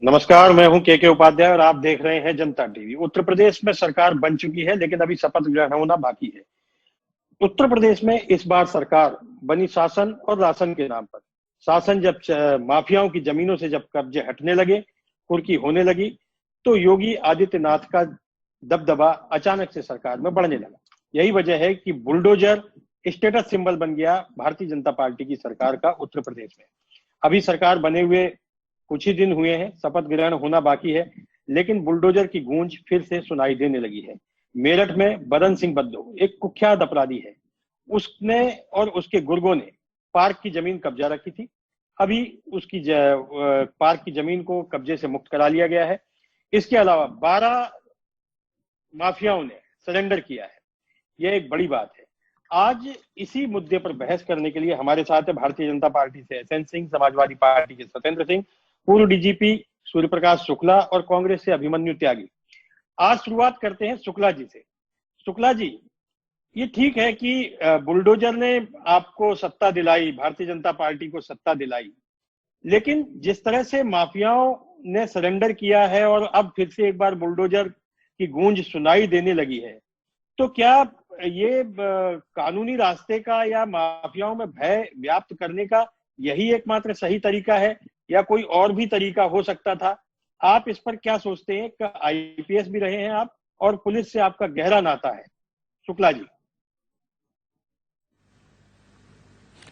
नमस्कार, मैं हूं के उपाध्याय और आप देख रहे हैं जनता टीवी। उत्तर प्रदेश में सरकार बन चुकी है, लेकिन अभी शपथ ग्रहण होना बाकी है। उत्तर प्रदेश में इस बार सरकार बनी शासन और राशन के नाम पर। शासन जब माफियाओं की जमीनों से जब कब्जे हटने लगे, कुर्की होने लगी, तो योगी आदित्यनाथ का दबदबा अचानक से सरकार में बढ़ने लगा। यही वजह है कि बुलडोजर स्टेटस सिंबल बन गया भारतीय जनता पार्टी की सरकार का उत्तर प्रदेश में। अभी सरकार बने हुए कुछ ही दिन हुए हैं, शपथ ग्रहण होना बाकी है, लेकिन बुलडोजर की गूंज फिर से सुनाई देने लगी है। मेरठ में बदन सिंह बद्दो एक कुख्यात अपराधी है। उसने और उसके गुर्गों ने पार्क की जमीन कब्जा रखी थी। अभी उसकी पार्क की जमीन को कब्जे से मुक्त करा लिया गया है। इसके अलावा 12 माफियाओं ने सरेंडर किया है। यह एक बड़ी बात है। आज इसी मुद्दे पर बहस करने के लिए हमारे साथ है भारतीय जनता पार्टी से एसएन सिंह, समाजवादी पार्टी के सत्येंद्र सिंह, पूर्व डीजीपी सूर्य प्रकाश शुक्ला और कांग्रेस से अभिमन्यु त्यागी। आज शुरुआत करते हैं शुक्ला जी से। शुक्ला जी, ये ठीक है कि बुलडोजर ने आपको सत्ता दिलाई, भारतीय जनता पार्टी को सत्ता दिलाई, लेकिन जिस तरह से माफियाओं ने सरेंडर किया है और अब फिर से एक बार बुलडोजर की गूंज सुनाई देने लगी है, तो क्या ये कानूनी रास्ते का या माफियाओं में भय व्याप्त करने का यही एकमात्र सही तरीका है, या कोई और भी तरीका हो सकता था? आप इस पर क्या सोचते हैं? आईपीएस भी रहे हैं आप और पुलिस से आपका गहरा नाता है। शुक्ला जी।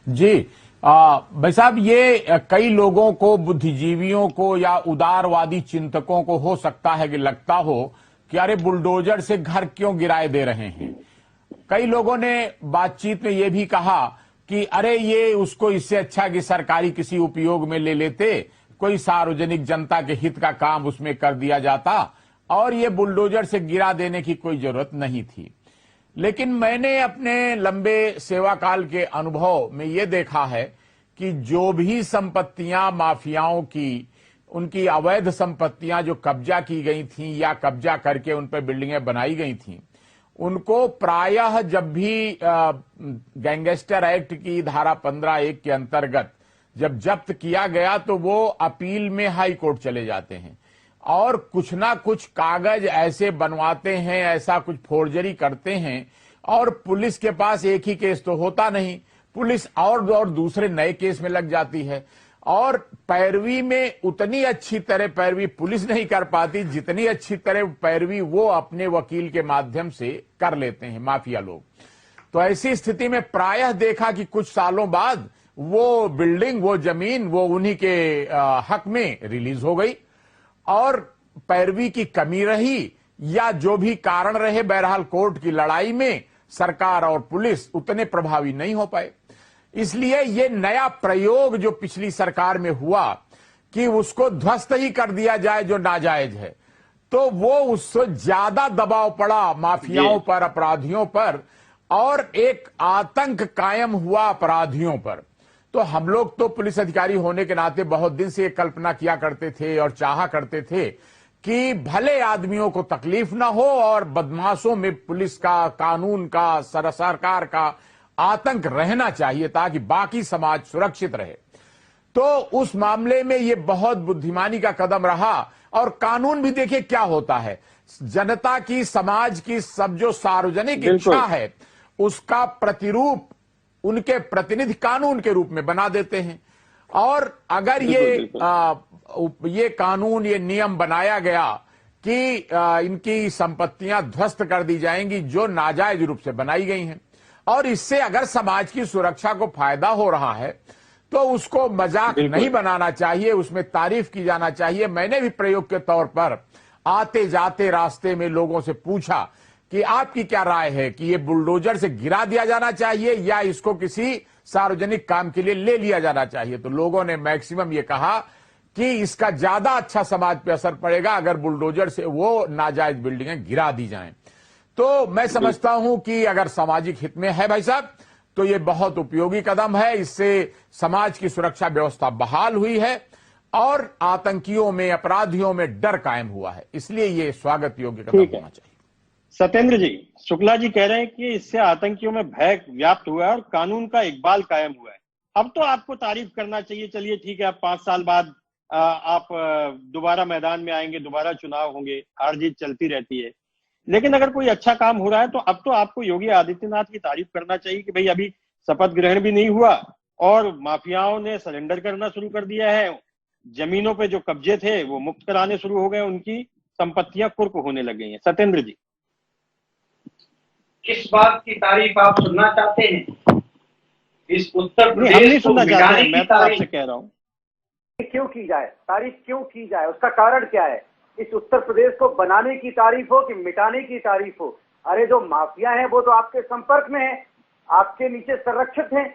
जी भाई साहब, ये कई लोगों को, बुद्धिजीवियों को या उदारवादी चिंतकों को हो सकता है कि लगता हो कि अरे बुलडोजर से घर क्यों गिराए दे रहे हैं। कई लोगों ने बातचीत में यह भी कहा कि अरे ये उसको इससे अच्छा कि सरकारी किसी उपयोग में ले लेते, कोई सार्वजनिक जनता के हित का काम उसमें कर दिया जाता और ये बुलडोजर से गिरा देने की कोई जरूरत नहीं थी। लेकिन मैंने अपने लंबे सेवा काल के अनुभव में ये देखा है कि जो भी संपत्तियां माफियाओं की, उनकी अवैध संपत्तियां जो कब्जा की गई थीं या कब्जा करके उन पर बिल्डिंगें बनाई गई थीं, उनको प्रायः जब भी गैंगस्टर एक्ट की धारा 15(1) के अंतर्गत जब जब्त किया गया तो वो अपील में हाई कोर्ट चले जाते हैं और कुछ ना कुछ कागज ऐसे बनवाते हैं, ऐसा कुछ फोर्जरी करते हैं और पुलिस के पास एक ही केस तो होता नहीं, पुलिस और दूसरे नए केस में लग जाती है और पैरवी में उतनी अच्छी तरह पैरवी पुलिस नहीं कर पाती जितनी अच्छी तरह पैरवी वो अपने वकील के माध्यम से कर लेते हैं माफिया लोग। तो ऐसी स्थिति में प्रायः देखा कि कुछ सालों बाद वो बिल्डिंग, वो जमीन, वो उन्हीं के हक में रिलीज हो गई और पैरवी की कमी रही या जो भी कारण रहे, बहरहाल कोर्ट की लड़ाई में सरकार और पुलिस उतने प्रभावी नहीं हो पाए। इसलिए ये नया प्रयोग जो पिछली सरकार में हुआ कि उसको ध्वस्त ही कर दिया जाए जो नाजायज है, तो वो उससे ज्यादा दबाव पड़ा माफियाओं पर, अपराधियों पर और एक आतंक कायम हुआ अपराधियों पर। तो हम लोग तो पुलिस अधिकारी होने के नाते बहुत दिन से एक कल्पना किया करते थे और चाहा करते थे कि भले आदमियों को तकलीफ ना हो और बदमाशों में पुलिस का, कानून का, सरकार का आतंक रहना चाहिए ताकि बाकी समाज सुरक्षित रहे। तो उस मामले में ये बहुत बुद्धिमानी का कदम रहा और कानून भी देखिए क्या होता है, जनता की, समाज की सब जो सार्वजनिक इच्छा है उसका प्रतिरूप उनके प्रतिनिधि कानून के रूप में बना देते हैं। और अगर ये कानून, ये नियम बनाया गया कि इनकी संपत्तियां ध्वस्त कर दी जाएंगी जो नाजायज रूप से बनाई गई हैं और इससे अगर समाज की सुरक्षा को फायदा हो रहा है तो उसको मजाक नहीं बनाना चाहिए, उसमें तारीफ की जाना चाहिए। मैंने भी प्रयोग के तौर पर आते जाते रास्ते में लोगों से पूछा कि आपकी क्या राय है कि ये बुलडोजर से गिरा दिया जाना चाहिए या इसको किसी सार्वजनिक काम के लिए ले लिया जाना चाहिए। तो लोगों ने मैक्सिमम ये कहा कि इसका ज्यादा अच्छा समाज पे असर पड़ेगा अगर बुलडोजर से वो नाजायज बिल्डिंगें गिरा दी जाएं। तो मैं समझता हूं कि अगर सामाजिक हित में है भाई साहब तो ये बहुत उपयोगी कदम है। इससे समाज की सुरक्षा व्यवस्था बहाल हुई है और आतंकियों में, अपराधियों में डर कायम हुआ है, इसलिए ये स्वागत योग्य कदम होना चाहिए। सत्येंद्र जी, शुक्ला जी कह रहे हैं कि इससे आतंकियों में भय व्याप्त हुआ है और कानून का इकबाल कायम हुआ है। अब तो आपको तारीफ करना चाहिए। चलिए ठीक है, अब 5 साल बाद आप दोबारा मैदान में आएंगे, दोबारा चुनाव होंगे, हार जीत चलती रहती है। लेकिन अगर कोई अच्छा काम हो रहा है तो अब तो आपको योगी आदित्यनाथ की तारीफ करना चाहिए कि भाई अभी शपथ ग्रहण भी नहीं हुआ और माफियाओं ने सरेंडर करना शुरू कर दिया है। जमीनों पे जो कब्जे थे वो मुक्त कराने शुरू हो गए, उनकी संपत्तियां कुर्क होने लग गई हैं। सत्येंद्र जी, किस बात की तारीफ आप सुनना चाहते हैं? इस उत्तर हम नहीं प्रदेश को सुनना चाहते मिटाने हैं, की मैं तो आपसे तारीफ कह रहा हूँ क्यों की जाए, तारीफ क्यों की जाए, उसका कारण क्या है? इस उत्तर प्रदेश को बनाने की तारीफ हो कि मिटाने की तारीफ हो? अरे जो माफिया है वो तो आपके संपर्क में है, आपके नीचे संरक्षित हैं,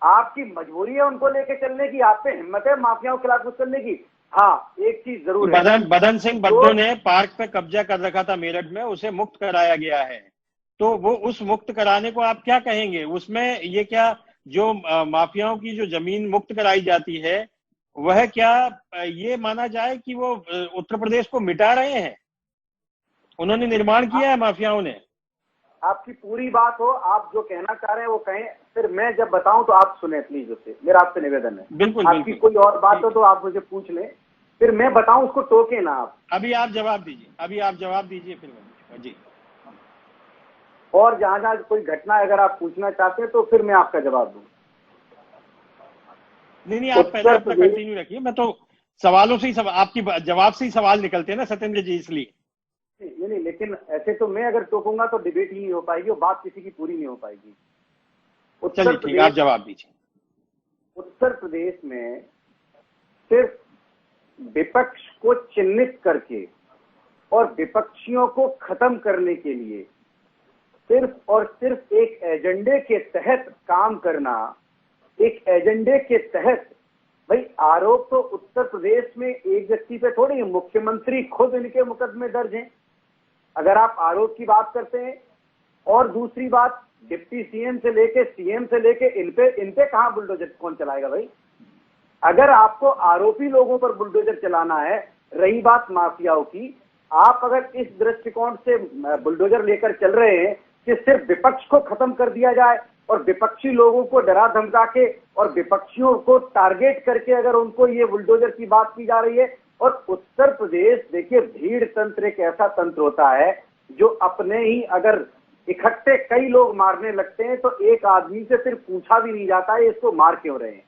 आपकी मजबूरी है उनको लेके चलने की, आप पे हिम्मत है माफियाओं के खिलाफ कुछ करने की। हाँ, एक चीज जरूर है, बदन सिंह बद्दो ने पार्क पे कब्जा कर रखा था मेरठ में, उसे मुक्त कराया गया है। तो वो उस मुक्त कराने को आप क्या कहेंगे? उसमें ये क्या जो माफियाओं की जो जमीन मुक्त कराई जाती है वह क्या ये माना जाए कि वो उत्तर प्रदेश को मिटा रहे हैं? उन्होंने निर्माण किया है माफियाओं ने। आपकी पूरी बात हो, आप जो कहना चाह रहे हैं वो कहें, फिर मैं जब बताऊं तो आप सुने प्लीज, उससे मेरा आपसे निवेदन है। बिल्कुल, आपकी कोई और बात हो तो आप मुझे पूछ लें, फिर मैं बताऊं, उसको टोके ना आप। अभी आप जवाब दीजिए, फिर मैं जी। और जहां जहां कोई घटना अगर आप पूछना चाहते हैं तो फिर मैं आपका जवाब दूं। नहीं, आप पहले अपना कंटिन्यू रखिए, मैं तो सवालों से ही आपकी जवाब से ही सवाल निकलते हैं ना सत्येंद्र जी, इसलिए। नहीं, लेकिन ऐसे तो मैं अगर टोकूंगा तो डिबेट ही नहीं हो पाएगी और बात किसी की पूरी नहीं हो पाएगी। चलिए ठीक है, आप जवाब दीजिए। उत्तर प्रदेश में सिर्फ विपक्ष को चिन्हित करके और विपक्षियों को खत्म करने के लिए सिर्फ और सिर्फ एक एजेंडे के तहत काम करना, एक एजेंडे के तहत, भाई आरोप तो उत्तर प्रदेश में एक व्यक्ति पे थोड़ी, मुख्यमंत्री खुद इनके मुकदमे दर्ज हैं अगर आप आरोप की बात करते हैं। और दूसरी बात, डिप्टी सीएम से लेके सीएम से लेके इन पे कहां बुलडोजर कौन चलाएगा भाई? अगर आपको आरोपी लोगों पर बुलडोजर चलाना है, रही बात माफियाओं की, आप अगर इस दृष्टिकोण से बुलडोजर लेकर चल रहे हैं कि सिर्फ विपक्ष को खत्म कर दिया जाए और विपक्षी लोगों को डरा धमका के और विपक्षियों को टारगेट करके अगर उनको ये बुलडोजर की बात की जा रही है। और उत्तर प्रदेश, देखिए, भीड़ तंत्र एक ऐसा तंत्र होता है जो अपने ही अगर इकट्ठे कई लोग मारने लगते हैं तो एक आदमी से फिर पूछा भी नहीं जाता है इसको मार क्यों रहे हैं।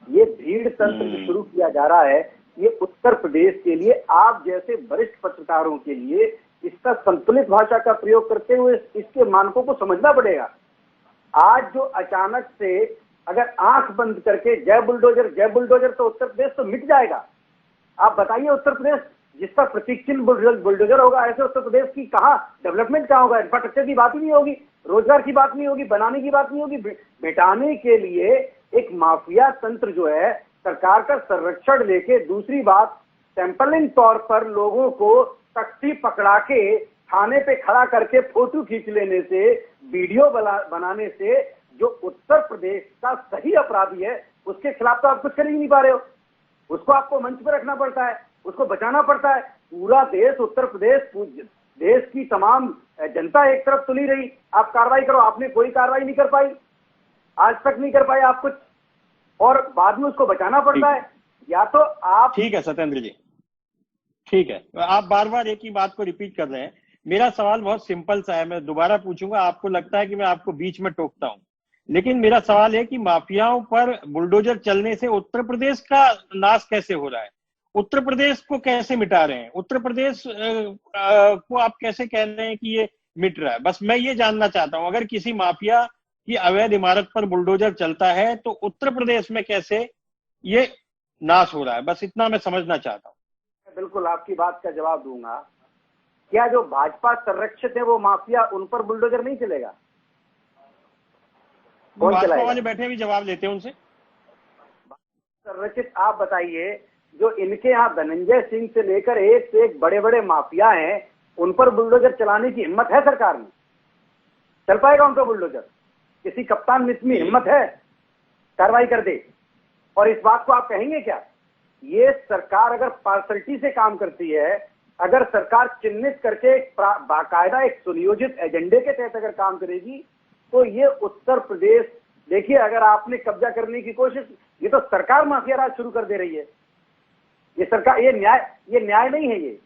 ये भीड़ तंत्र जो शुरू किया जा रहा है, ये उत्तर प्रदेश के लिए, आप जैसे वरिष्ठ पत्रकारों के लिए इसका संतुलित भाषा का प्रयोग करते हुए इसके मानकों को समझना पड़ेगा। आज जो अचानक से अगर आंख बंद करके जय बुलडोजर तो उत्तर प्रदेश तो मिट जाएगा। आप बताइए, उत्तर प्रदेश जिसका प्रतीक चिन्ह बुलडोजर होगा, ऐसे उत्तर प्रदेश की कहां डेवलपमेंट कहां होगा? इंफ्रास्ट्रक्चर की बात ही नहीं होगी, रोजगार की बात नहीं होगी, बनाने की बात नहीं होगी। मिटाने के लिए एक माफिया तंत्र जो है सरकार का संरक्षण लेके, दूसरी बात सैंपलिंग तौर पर लोगों को तख्ती पकड़ा के थाने पे खड़ा करके फोटो खींच लेने से, वीडियो बनाने से, जो उत्तर प्रदेश का सही अपराधी है उसके खिलाफ तो आप कुछ कर ही नहीं पा रहे हो। उसको आपको मंच पर रखना पड़ता है, उसको बचाना पड़ता है। पूरा देश, उत्तर प्रदेश, देश की तमाम जनता एक तरफ तुली रही, आप कार्रवाई करो, आपने कोई कार्रवाई नहीं कर पाई, आज तक नहीं कर पाए आप कुछ, और बाद में उसको बचाना पड़ता है। या तो आप, ठीक है सत्येंद्र जी, ठीक है, आप बार बार एक ही बात को रिपीट कर रहे हैं। मेरा सवाल बहुत सिंपल सा है, मैं दोबारा पूछूंगा, आपको लगता है कि मैं आपको बीच में टोकता हूं, लेकिन मेरा सवाल है कि माफियाओं पर बुलडोजर चलने से उत्तर प्रदेश का नाश कैसे हो रहा है? उत्तर प्रदेश को कैसे मिटा रहे हैं? उत्तर प्रदेश को आप कैसे कह रहे हैं कि ये मिट रहा है? बस मैं ये जानना चाहता हूं, अगर किसी माफिया की अवैध इमारत पर बुलडोजर चलता है तो उत्तर प्रदेश में कैसे ये नाश हो रहा है? बस इतना मैं समझना चाहता हूं। बिल्कुल आपकी बात का जवाब दूंगा। क्या जो भाजपा संरक्षित है वो माफिया, उन पर बुलडोजर नहीं चलेगा? भाजपा वाले बैठे भी जवाब लेते हैं उनसे। संरक्षित आप बताइए, जो इनके यहाँ धनंजय सिंह से लेकर एक से एक बड़े बड़े माफिया हैं, उन पर बुलडोजर चलाने की हिम्मत है सरकार में? चल पाएगा उन पर बुलडोजर? किसी कप्तान मित्र में हिम्मत है कार्रवाई कर दे? और इस बात को आप कहेंगे क्या? ये सरकार अगर पार्शलिटी से काम करती है, अगर सरकार चिन्हित करके बाकायदा एक सुनियोजित एजेंडे के तहत अगर काम करेगी, तो ये उत्तर प्रदेश, देखिए, अगर आपने कब्जा करने की कोशिश, ये तो सरकार माफिया राज शुरू कर दे रही है। ये सरकार, ये न्याय नहीं है ये।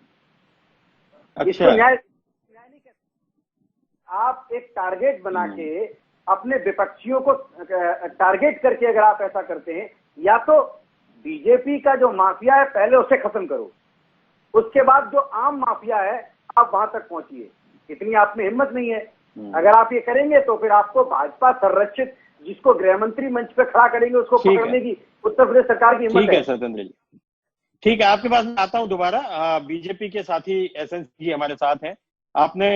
अच्छा। इसको न्याय नहीं कहते। आप एक टारगेट बना के अपने विपक्षियों को टारगेट करके अगर आप ऐसा करते हैं, या तो बीजेपी का जो माफिया है पहले उसे खत्म करो, उसके बाद जो आम माफिया है आप वहां तक पहुंचिए। इतनी आप में हिम्मत नहीं है। अगर आप ये करेंगे तो फिर आपको भाजपा संरक्षित, जिसको गृह मंत्री मंच पे खड़ा करेंगे, उसको पकड़ने की उत्तर प्रदेश सरकार की हिम्मत है। ठीक है सत्येंद्र जी, ठीक है, आपके पास आता हूं दोबारा। बीजेपी के साथी एसएन जी हमारे साथ हैं। आपने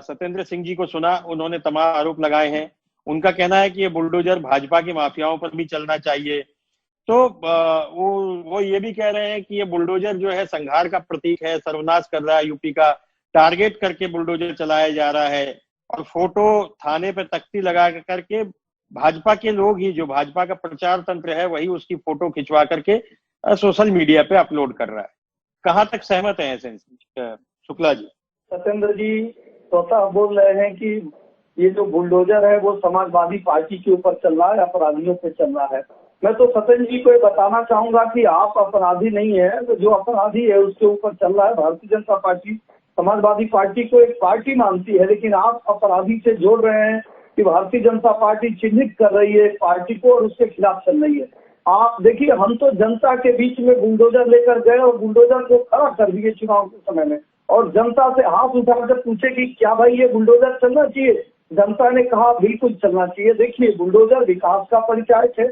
सत्येंद्र सिंह जी को सुना, उन्होंने तमाम आरोप लगाए हैं। उनका कहना है कि ये बुलडोजर भाजपा की माफियाओं पर भी चलना चाहिए। तो वो ये भी कह रहे हैं कि ये बुलडोजर जो है संघार का प्रतीक है, सर्वनाश कर रहा है यूपी का, टारगेट करके बुलडोजर चलाया जा रहा है। और फोटो थाने पे तख्ती लगा करके भाजपा के लोग ही, जो भाजपा का प्रचार तंत्र है, वही उसकी फोटो खिंचवा करके सोशल मीडिया पे अपलोड कर रहा है। कहाँ तक सहमत है एसएन शुक्ला जी? सत्येंद्र जी स्वतः बोल रहे हैं कि ये जो बुलडोजर है वो समाजवादी पार्टी के ऊपर चल रहा है, अपराधियों पे चल रहा है। मैं तो सत्येंद्र जी को ये बताना चाहूंगा कि आप अपराधी नहीं है, तो जो अपराधी है उसके ऊपर चल रहा है। भारतीय जनता पार्टी समाजवादी पार्टी को एक पार्टी मानती है, लेकिन आप अपराधी से जोड़ रहे हैं कि भारतीय जनता पार्टी चिन्हित कर रही है पार्टी को और उसके खिलाफ चल रही है। आप देखिए, हम तो जनता के बीच में बुलडोजर लेकर गए और बुलडोजर को खड़ा कर दिए चुनाव के समय में, और जनता से हाथ उठाकर पूछे कि क्या भाई ये बुलडोजर चलना चाहिए? जनता ने कहा बिल्कुल चलना चाहिए। देखिए, बुलडोजर विकास का परिचायक है,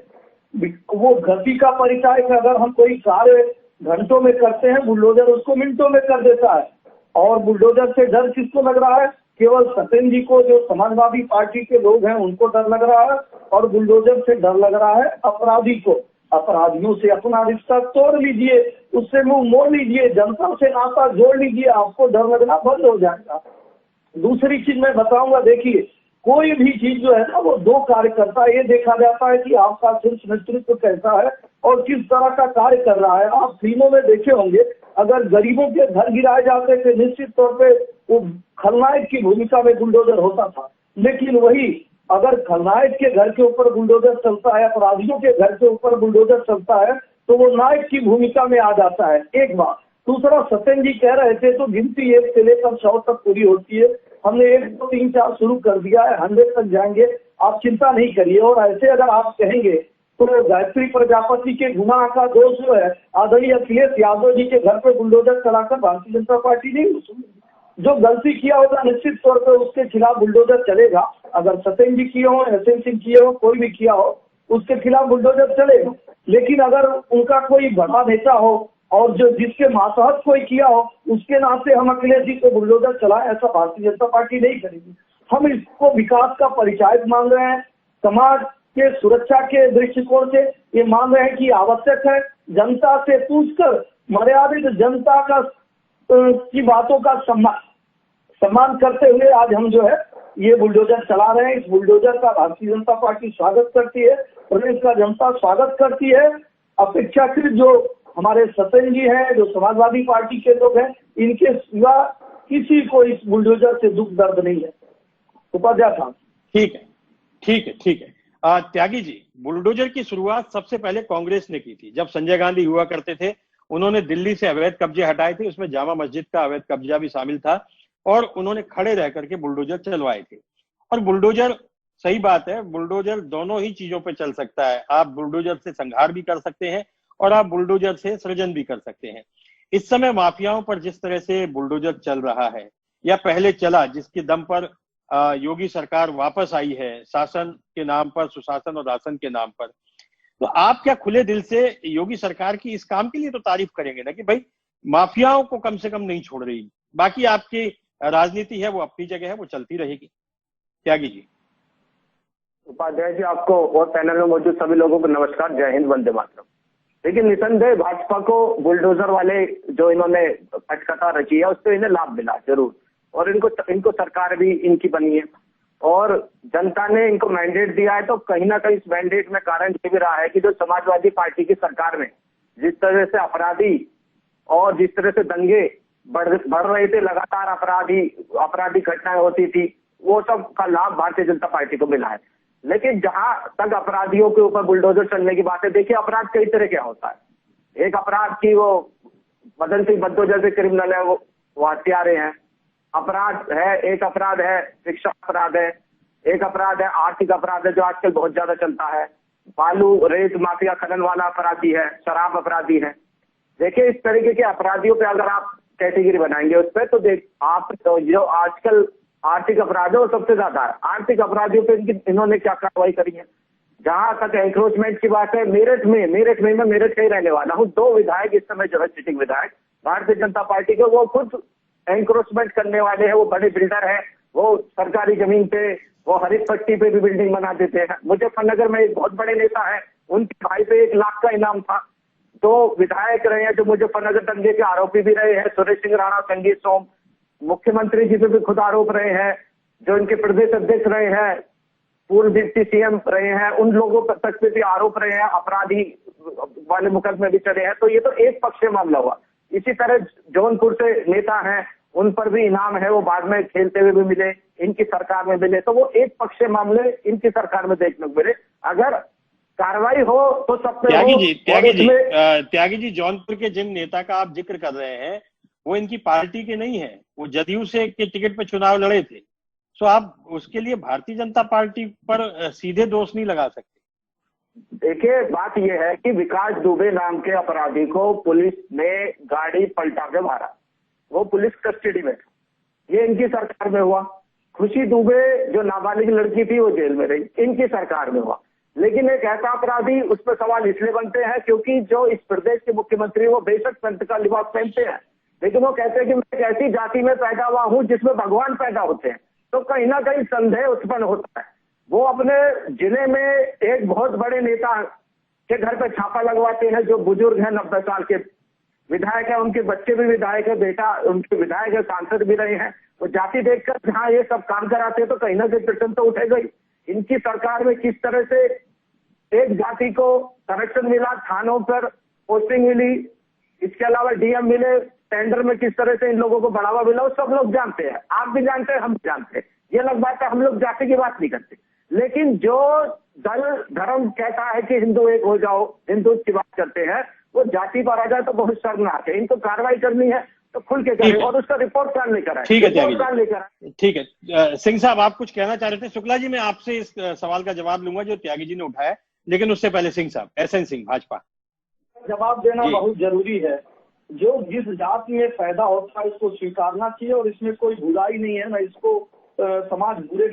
वो गति का परिचायक है। अगर हम कोई कार्य घंटों में करते हैं, बुलडोजर उसको मिनटों में कर देता है। और बुलडोजर से डर किसको लग रहा है? केवल सत्येंद्र जी को, जो समाजवादी पार्टी के लोग हैं उनको डर लग रहा है, और बुलडोजर से डर लग रहा है अपराधी को। अपराधियों से अपना रिश्ता तोड़ लीजिए, उससे मुंह मोड़ लीजिए, जनता से नाता जोड़ लीजिए, आपको डर लगना बंद हो जाएगा। दूसरी चीज मैं बताऊंगा, देखिए कोई भी चीज जो है ना वो दो कार्य करता है। ये देखा जाता है कि आपका शीर्ष नेतृत्व कैसा है और किस तरह का कार्य कर रहा है। आप फिल्मों में देखे होंगे, अगर गरीबों के घर गिराए जाते थे निश्चित तौर पे वो खलनायक की भूमिका में बुलडोजर होता था। लेकिन वही अगर खलनायक के घर के ऊपर बुलडोजर चलता है, अपराधियों के घर के ऊपर बुलडोजर चलता है, तो वो नायक की भूमिका में आ जाता है। एक बात। दूसरा, सत्येंद्र जी कह रहे थे तो गिनती 1 से लेकर 100 तक पूरी होती है। हमने 1, 2, 3, 4 शुरू कर दिया है, 100 तक जाएंगे, आप चिंता नहीं करिए। और ऐसे अगर आप कहेंगे तो गायत्री प्रजापति के गुनाह का दोष जो है आदरणीय अखिलेश यादव जी के घर पे बुलडोजर चलाकर भारतीय जनता पार्टी नहीं वसूलेगी। जो गलती किया होगा निश्चित तौर पर उसके खिलाफ बुलडोजर चलेगा। अगर सत्येंद्र जी किए हो, एसएन सिंह किए हो, कोई भी किया हो, उसके खिलाफ बुलडोजर चलेगा। लेकिन अगर उनका कोई बड़ा नेता हो और जो जिसके मातहत कोई किया हो, उसके नाते हम अखिलेश जी को बुलडोजर चलाएं, ऐसा भारतीय जनता पार्टी नहीं करेगी। हम इसको विकास का परिचायक मान रहे हैं, समाज के सुरक्षा के दृष्टिकोण से ये मान रहे हैं कि आवश्यक है। जनता से पूछकर मर्यादित जनता का की बातों का सम्मान करते हुए आज हम जो है ये बुलडोजर चला रहे हैं। इस बुलडोजर का भारतीय जनता पार्टी स्वागत करती है, प्रदेश का जनता स्वागत करती है। अपेक्षाकृत जो हमारे सत्येंद्र जी हैं, जो समाजवादी पार्टी के लोग हैं, इनके सिवा किसी को इस बुलडोजर से दुख दर्द नहीं है। उपाध्याय साहब। ठीक है, ठीक है, ठीक है। त्यागी जी, बुलडोजर की शुरुआत सबसे पहले कांग्रेस ने की थी। जब संजय गांधी हुआ करते थे, उन्होंने दिल्ली से अवैध कब्जे हटाए थे, उसमें जामा मस्जिद का अवैध कब्जा भी शामिल था, और उन्होंने खड़े रह करके बुलडोजर चलवाए थे। और बुलडोजर, सही बात है, बुलडोजर दोनों ही चीजों पे चल सकता है। आप बुलडोजर से संहार भी कर सकते हैं और आप बुलडोजर से सृजन भी कर सकते हैं। इस समय माफियाओं पर जिस तरह से बुलडोजर चल रहा है, या पहले चला, जिसके दम पर योगी सरकार वापस आई है, शासन के नाम पर, सुशासन और राशन के नाम पर, तो आप क्या खुले दिल से योगी सरकार की इस काम के लिए तो तारीफ करेंगे ना कि भाई माफियाओं को कम से कम नहीं छोड़ रही, बाकी आपकी राजनीति है वो अपनी जगह है, वो चलती रहेगी। त्यागी जी। उपाध्याय जी, आपको और पैनल में मौजूद सभी लोगों को नमस्कार, जय हिंद, वंदे मातरम। लेकिन निसंदेह भाजपा को बुलडोजर वाले जो इन्होंने पटकथा रची है उससे इन्हें लाभ मिला जरूर, और इनको सरकार भी इनकी बनी है और जनता ने इनको मैंडेट दिया है। तो कहीं ना कहीं इस मैंडेट में कारण ये भी रहा है कि जो समाजवादी पार्टी की सरकार में जिस तरह से अपराधी और जिस तरह से दंगे बढ़ रहे थे, लगातार आपराधिक घटनाएं होती थी, वो सब का लाभ भारतीय जनता पार्टी को मिला है। लेकिन जहां तक अपराधियों के ऊपर बुलडोजर चलने की बात है, देखिए अपराध कई तरह क्या होता है। एक अपराध की वो मदन सिंह बद्दो जैसे क्रिमिनल है, वो हत्यारे हैं। अपराध है, एक अपराध है शिक्षा अपराध है, एक अपराध है आर्थिक अपराध है जो आजकल बहुत ज्यादा चलता है, बालू रेत माफिया खनन वाला अपराधी है, शराब अपराधी है। देखिए, इस तरीके के अपराधियों पे अगर आप कैटेगरी बनाएंगे उस पर, तो आप तो जो आजकल आर्थिक अपराध है वो सबसे ज्यादा है। आर्थिक अपराधियों पे इन्होंने क्या कार्रवाई करी है? जहां तक एंक्रोचमेंट की बात है, मेरठ में मैं मेरठ का ही रहने वाला हूँ, 2 विधायक इस समय जो है सिटिंग विधायक भारतीय जनता पार्टी के, वो खुद एंक्रोचमेंट करने वाले हैं। वो बड़े बिल्डर है, वो सरकारी जमीन पे, वो हरित पट्टी पे भी बिल्डिंग बना देते हैं। मुजफ्फरनगर में एक बहुत बड़े नेता है, उनके भाई पे 1 लाख का इनाम था। तो विधायक रहे हैं जो मुजफ्फरनगर दंगे के आरोपी भी रहे हैं, सुरेश सिंह राणा, संगीत सोम। मुख्यमंत्री जी पे भी खुद आरोप रहे हैं, जो इनके प्रदेश अध्यक्ष रहे हैं, पूर्व डिप्टी सीएम रहे हैं, उन लोगों तक पे भी आरोप रहे हैं, अपराधी वाले मुकदमे भी चले हैं। तो ये तो एक पक्षीय मामला हुआ। इसी तरह जौनपुर से नेता हैं, उन पर भी इनाम है, वो बाद में खेलते हुए भी मिले, इनकी सरकार में मिले। तो वो एक पक्षीय मामले इनकी सरकार में देखने को मिले। अगर कार्रवाई हो तो सब पे त्यागी जी, जौनपुर के जिन नेता का आप जिक्र कर रहे हैं वो इनकी पार्टी के नहीं है, वो जदयू से के टिकट पे चुनाव लड़े थे। तो आप उसके लिए भारतीय जनता पार्टी पर सीधे दोष नहीं लगा सकते। देखिए, बात यह है कि विकास दुबे नाम के अपराधी को पुलिस ने गाड़ी पलटा के मारा, वो पुलिस कस्टडी में था, ये इनकी सरकार में हुआ। खुशी दुबे जो नाबालिग लड़की थी वो जेल में रही, इनकी सरकार में हुआ। लेकिन एक ऐसा अपराधी, उस पर सवाल इसलिए बनते हैं क्योंकि जो इस प्रदेश के मुख्यमंत्री वो बेशक संत का लिबास पहनते हैं, लेकिन वो कहते हैं कि मैं एक ऐसी जाति में पैदा हुआ हूं जिसमें भगवान पैदा होते हैं। तो कहीं ना कहीं संदेह उत्पन्न होता है। वो अपने जिले में एक बहुत बड़े नेता के घर पे छापा लगवाते हैं, जो बुजुर्ग हैं, 90 साल के विधायक है, उनके बच्चे भी विधायक है, बेटा उनके विधायक है, सांसद भी रहे हैं। वो जाति देखकर जहाँ ये सब काम कराते हैं तो कहीं ना कहीं प्रश्न तो उठेगा ही। इनकी सरकार में किस तरह से एक जाति को संरक्षण मिला, थानों पर पोस्टिंग मिली, इसके अलावा डीएम मिले, टेंडर में किस तरह से इन लोगों को बढ़ावा मिला, वो सब लोग जानते हैं। आप भी जानते हैं, हम भी जानते हैं। ये अलग बात है, हम लोग जाति की बात नहीं करते। लेकिन जो दल धर्म कहता है कि हिंदू एक हो जाओ, हिंदू की बात करते हैं, वो जाति पर आ जाए तो बहुत शर्मनाक है। इनको कार्रवाई करनी है तो खुल के करें और उसका रिपोर्ट कार्ड लेकर आए। ठीक है त्यागी, ठीक है। सिंह साहब, आप कुछ कहना चाह रहे थे? शुक्ला जी, मैं आपसे इस सवाल का जवाब लूंगा जो त्यागी जी ने उठाया, लेकिन उससे पहले सिंह साहब, एसएन सिंह, भाजपा। जवाब देना बहुत जरूरी है। जो जिस जाति में पैदा होता है उसको स्वीकारना चाहिए और इसमें कोई बुराई नहीं है, ना इसको समाज बुरे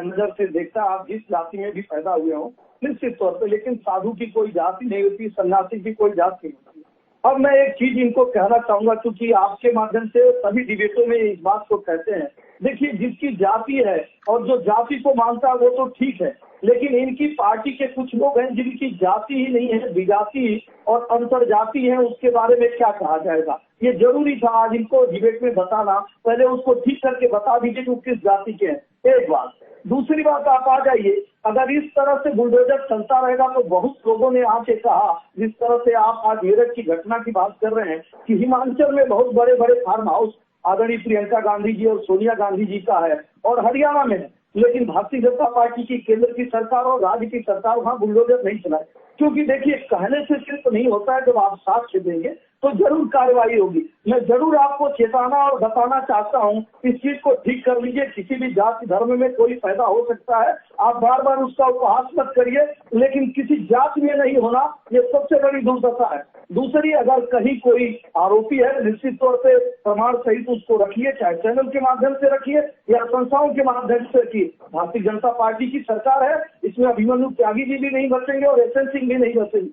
नजर से देखता। आप जिस जाति में भी पैदा हुए हो निश्चित तौर पे, लेकिन साधु की कोई जाति नहीं होती, सन्यासी की कोई जाति नहीं होती। अब मैं एक चीज इनको कहना चाहूंगा, क्योंकि आपके माध्यम से सभी डिबेटों में इस बात को कहते हैं। देखिए, जिसकी जाति है और जो जाति को मानता है वो तो ठीक है, लेकिन इनकी पार्टी के कुछ लोग हैं जिनकी जाति ही नहीं है, विजाति और अंतरजाति है, उसके बारे में क्या कहा जाएगा? ये जरूरी था आज इनको डिबेट में बताना। पहले उसको ठीक करके बता दीजिए कि वो किस जाति के हैं। एक बात। दूसरी बात, आप आ जाइए, अगर इस तरह से बुलडोजर चलता रहेगा तो बहुत लोगों ने आके कहा, जिस तरह से आप आज मेरठ की घटना की बात कर रहे हैं कि हिमाचल में बहुत बड़े बड़े फार्म हाउस आदरणीय प्रियंका गांधी जी और सोनिया गांधी जी का है और हरियाणा में है, लेकिन भारतीय जनता पार्टी की केंद्र की सरकार और राज्य की सरकार वहां बुलडोजर नहीं चलाए। क्योंकि देखिए, कहने से सिर्फ नहीं होता है, जब आप साक्ष्य देंगे तो जरूर कार्रवाई होगी। मैं जरूर आपको चेताना और बताना चाहता हूं, इस चीज को ठीक कर लीजिए। किसी भी जाति धर्म में कोई पैदा हो सकता है, आप बार बार उसका उपहास मत करिए, लेकिन किसी जाति में नहीं होना ये सबसे बड़ी दुर्दशा है। दूसरी, अगर कहीं कोई आरोपी है, निश्चित तौर पे प्रमाण सहित उसको रखिए, चाहे चैनल के माध्यम से रखिए या संस्थाओं के माध्यम से रखिए। भारतीय जनता पार्टी की सरकार है, इसमें अभिमन्यु त्यागी जी भी नहीं बचेंगे और एसएन सिंह भी नहीं बचेंगे।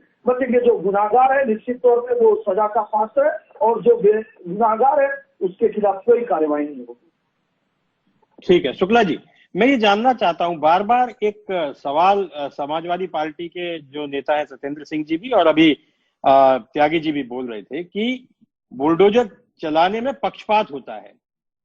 जो गुनाहगार है निश्चित तौर पे वो सजा का पात्र है और जो गुनाहगार है उसके खिलाफ कोई कार्रवाई नहीं होगी। ठीक है शुक्ला जी, मैं ये जानना चाहता हूं, बार बार एक सवाल समाजवादी पार्टी के जो नेता है सत्येंद्र सिंह जी भी और अभी त्यागी जी भी बोल रहे थे कि बुलडोजर चलाने में पक्षपात होता है,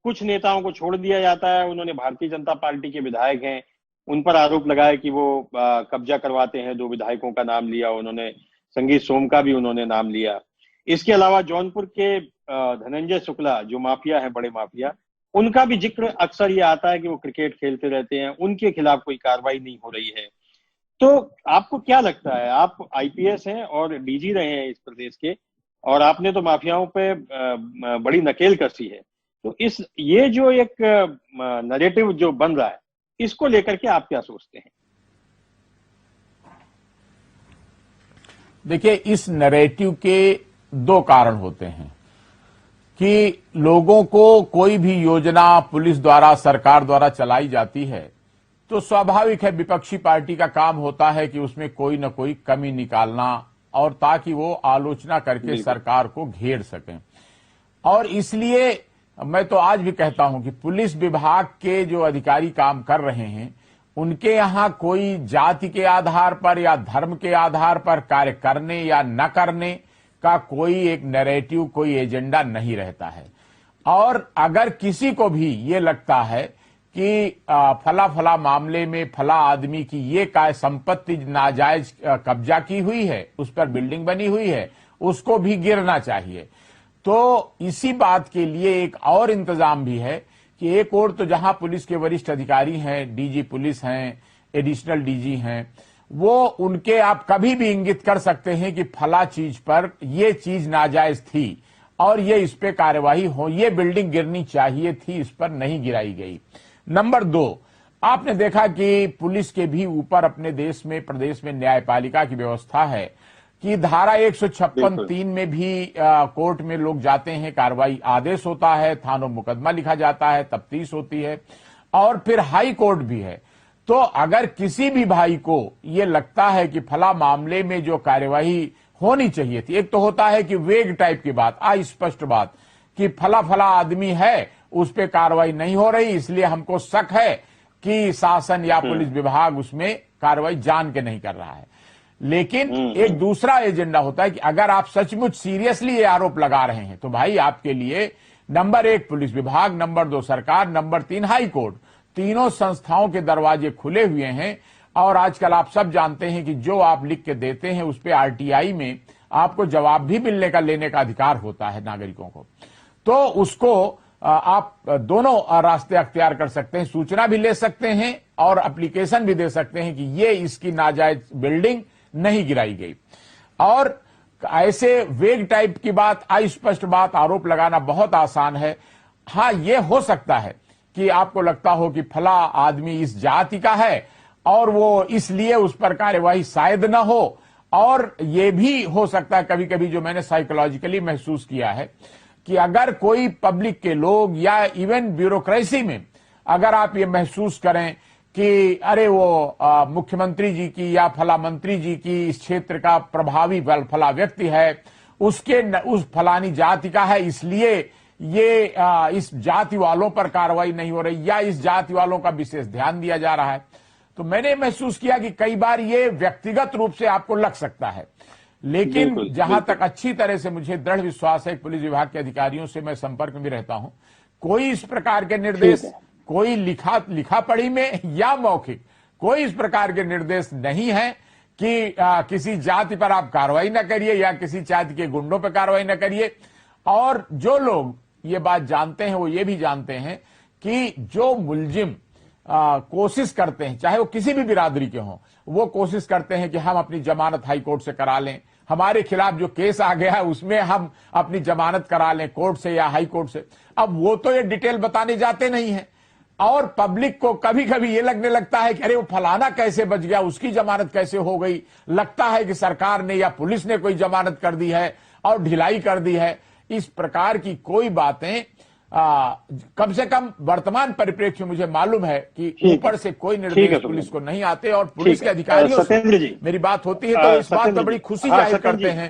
कुछ नेताओं को छोड़ दिया जाता है। उन्होंने भारतीय जनता पार्टी के विधायक हैं, उन पर आरोप लगाया कि वो कब्जा करवाते हैं। 2 विधायकों का नाम लिया उन्होंने, संगीत सोम का भी उन्होंने नाम लिया। इसके अलावा जौनपुर के धनंजय शुक्ला जो माफिया है, बड़े माफिया, उनका भी जिक्र अक्सर ये आता है कि वो क्रिकेट खेलते रहते हैं, उनके खिलाफ कोई कार्रवाई नहीं हो रही है। तो आपको क्या लगता है, आप आईपीएस हैं और डीजी रहे हैं इस प्रदेश के, और आपने तो माफियाओं पे बड़ी नकेल कसी है। तो ये जो एक नैरेटिव जो बन रहा है, इसको लेकर के आप क्या सोचते हैं? देखिए, इस नैरेटिव के दो कारण होते हैं कि लोगों को कोई भी योजना पुलिस द्वारा, सरकार द्वारा चलाई जाती है तो स्वाभाविक है विपक्षी पार्टी का काम होता है कि उसमें कोई न कोई कमी निकालना, और ताकि वो आलोचना करके सरकार को घेर सकें। और इसलिए मैं तो आज भी कहता हूं कि पुलिस विभाग के जो अधिकारी काम कर रहे हैं, उनके यहां कोई जाति के आधार पर या धर्म के आधार पर कार्य करने या न करने का कोई एक नैरेटिव, कोई एजेंडा नहीं रहता है। और अगर किसी को भी ये लगता है कि फला फला मामले में फला आदमी की ये काय संपत्ति नाजायज कब्जा की हुई है, उस पर बिल्डिंग बनी हुई है, उसको भी गिरना चाहिए। तो इसी बात के लिए एक और इंतजाम भी है कि एक और तो जहां पुलिस के वरिष्ठ अधिकारी हैं, डीजी पुलिस हैं, एडिशनल डीजी हैं, वो उनके आप कभी भी इंगित कर सकते हैं कि फला चीज पर ये चीज नाजायज थी और ये इस पे कार्यवाही हो, ये बिल्डिंग गिरनी चाहिए थी, इस पर नहीं गिराई गई। नंबर 2, आपने देखा कि पुलिस के भी ऊपर अपने देश में, प्रदेश में न्यायपालिका की व्यवस्था है कि धारा 156(3) में भी कोर्ट में लोग जाते हैं, कार्रवाई आदेश होता है, थानों मुकदमा लिखा जाता है, तफ्तीश होती है, और फिर हाई कोर्ट भी है। तो अगर किसी भी भाई को ये लगता है कि फला मामले में जो कार्यवाही होनी चाहिए थी, एक तो होता है कि वेग टाइप की बात, अस्पष्ट बात कि फला फला आदमी है, उस पर कार्रवाई नहीं हो रही, इसलिए हमको शक है कि शासन या पुलिस विभाग उसमें कार्रवाई जान के नहीं कर रहा है। लेकिन एक दूसरा एजेंडा होता है कि अगर आप सचमुच सीरियसली ये आरोप लगा रहे हैं तो भाई आपके लिए नंबर 1 पुलिस विभाग, नंबर 2 सरकार, नंबर 3 हाई कोर्ट, तीनों संस्थाओं के दरवाजे खुले हुए हैं। और आजकल आप सब जानते हैं कि जो आप लिख के देते हैं उस पर आरटीआई में आपको जवाब भी मिलने का, लेने का अधिकार होता है नागरिकों को। तो उसको आप दोनों रास्ते अख्तियार कर सकते हैं, सूचना भी ले सकते हैं और एप्लीकेशन भी दे सकते हैं कि ये इसकी नाजायज बिल्डिंग नहीं गिराई गई। और ऐसे वेग टाइप की बात, अस्पष्ट बात, आरोप लगाना बहुत आसान है। हाँ, ये हो सकता है कि आपको लगता हो कि फला आदमी इस जाति का है और वो इसलिए उस पर कार्यवाही शायद न हो। और ये भी हो सकता है कभी कभी, जो मैंने साइकोलॉजिकली महसूस किया है, कि अगर कोई पब्लिक के लोग या इवन ब्यूरोक्रेसी में अगर आप ये महसूस करें कि अरे वो मुख्यमंत्री जी की या फला मंत्री जी की इस क्षेत्र का प्रभावी फला व्यक्ति है, उस फलानी जाति का है, इसलिए ये इस जाति वालों पर कार्रवाई नहीं हो रही या इस जाति वालों का विशेष ध्यान दिया जा रहा है, तो मैंने महसूस किया कि कई बार ये व्यक्तिगत रूप से आपको लग सकता है। लेकिन जहां तक अच्छी तरह से मुझे दृढ़ विश्वास है, पुलिस विभाग के अधिकारियों से मैं संपर्क में भी रहता हूं, कोई इस प्रकार के निर्देश, कोई लिखा पढ़ी में या मौखिक, कोई इस प्रकार के निर्देश नहीं है कि किसी जाति पर आप कार्रवाई न करिए या किसी जाति के गुंडों पर कार्रवाई न करिए। और जो लोग ये बात जानते हैं वो ये भी जानते हैं कि जो मुलजिम कोशिश करते हैं, चाहे वो किसी भी बिरादरी के हों, वो कोशिश करते हैं कि हम अपनी जमानत हाई कोर्ट से करा लें, हमारे खिलाफ जो केस आ गया है उसमें हम अपनी जमानत करा लें कोर्ट से या हाई कोर्ट से। अब वो तो ये डिटेल बताने जाते नहीं है और पब्लिक को कभी कभी ये लगने लगता है कि अरे वो फलाना कैसे बच गया, उसकी जमानत कैसे हो गई, लगता है कि सरकार ने या पुलिस ने कोई जमानत कर दी है और ढिलाई कर दी है। इस प्रकार की कोई बातें कम से कम वर्तमान परिप्रेक्ष्य में मुझे मालूम है कि ऊपर से कोई निर्देश पुलिस को नहीं आते और पुलिस के अधिकारियों से मेरी बात होती है तो इस बात पर बड़ी खुशी जाहिर करते हैं।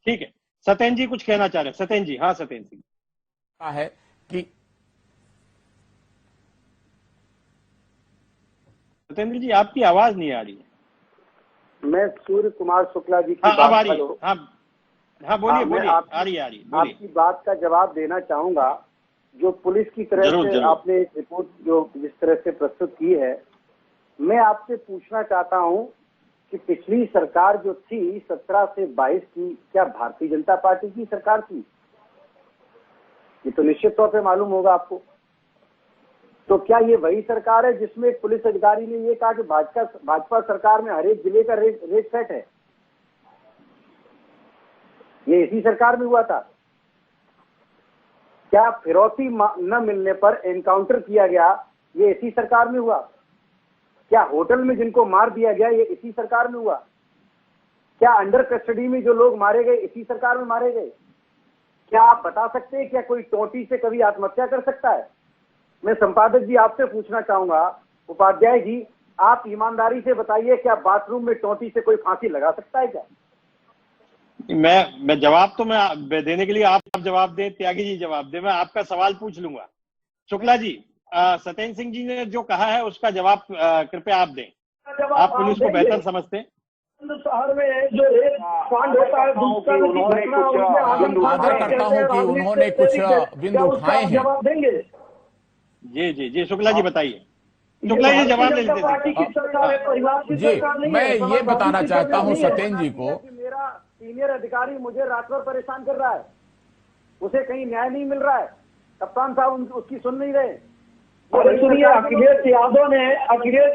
ठीक है, सत्येंद्र जी कुछ कहना चाह रहे हैं? सत्येंद्र जी। हाँ सत्येंद्र जी, है कि सत्येंद्र जी आपकी आवाज नहीं आ रही है। मैं सूर्य कुमार शुक्ला जी की बात आ रही है। हाँ बोलिए बोलिए, आ रही है। आपकी बात का जवाब देना चाहूंगा। जो पुलिस की तरफ से आपने एक रिपोर्ट जो जिस तरह से प्रस्तुत की है, मैं आपसे पूछना चाहता हूं कि पिछली सरकार जो थी 17 से 22 की, क्या भारतीय जनता पार्टी की सरकार थी? ये तो निश्चित तौर पे मालूम होगा आपको। तो क्या ये वही सरकार है जिसमें पुलिस अधिकारी ने ये कहा कि भाजपा सरकार में हर एक जिले का रेट सेट है? ये इसी सरकार में हुआ था। क्या फिरौती न मिलने पर एनकाउंटर किया गया, ये इसी सरकार में हुआ? क्या होटल में जिनको मार दिया गया, ये इसी सरकार में हुआ? क्या अंडर कस्टडी में जो लोग मारे गए, इसी सरकार में मारे गए? क्या आप बता सकते हैं क्या कोई टोंटी से कभी आत्महत्या कर सकता है? मैं संपादक जी आपसे पूछना चाहूंगा, उपाध्याय जी, आप ईमानदारी से बताइए, क्या बाथरूम में टोंटी से कोई फांसी लगा सकता है क्या? मैं जवाब तो मैं देने के लिए आप जवाब दें, त्यागी जी जवाब दें, मैं आपका सवाल पूछ लूंगा। शुक्ला जी, सत्येंद्र सिंह जी ने जो कहा है उसका जवाब कृपया आप दें। आप पुलिस को बेहतर समझते हैं। शहर में जो एक कांड होता है, आदर करता हूं कि उन्होंने कुछ बिंदु उठाए हैं। जवाब देंगे? जी शुक्ला जी बताइए। शुक्ला जी जवाब ले लेते जी, मैं ये बताना चाहता हूं सत्येंद्र जी को, मेरा सीनियर अधिकारी मुझे रात भर परेशान कर रहा है, उसे कहीं न्याय नहीं मिल रहा है, कप्तान साहब उसकी सुन नहीं रहे। अरे सुनिए, अखिलेश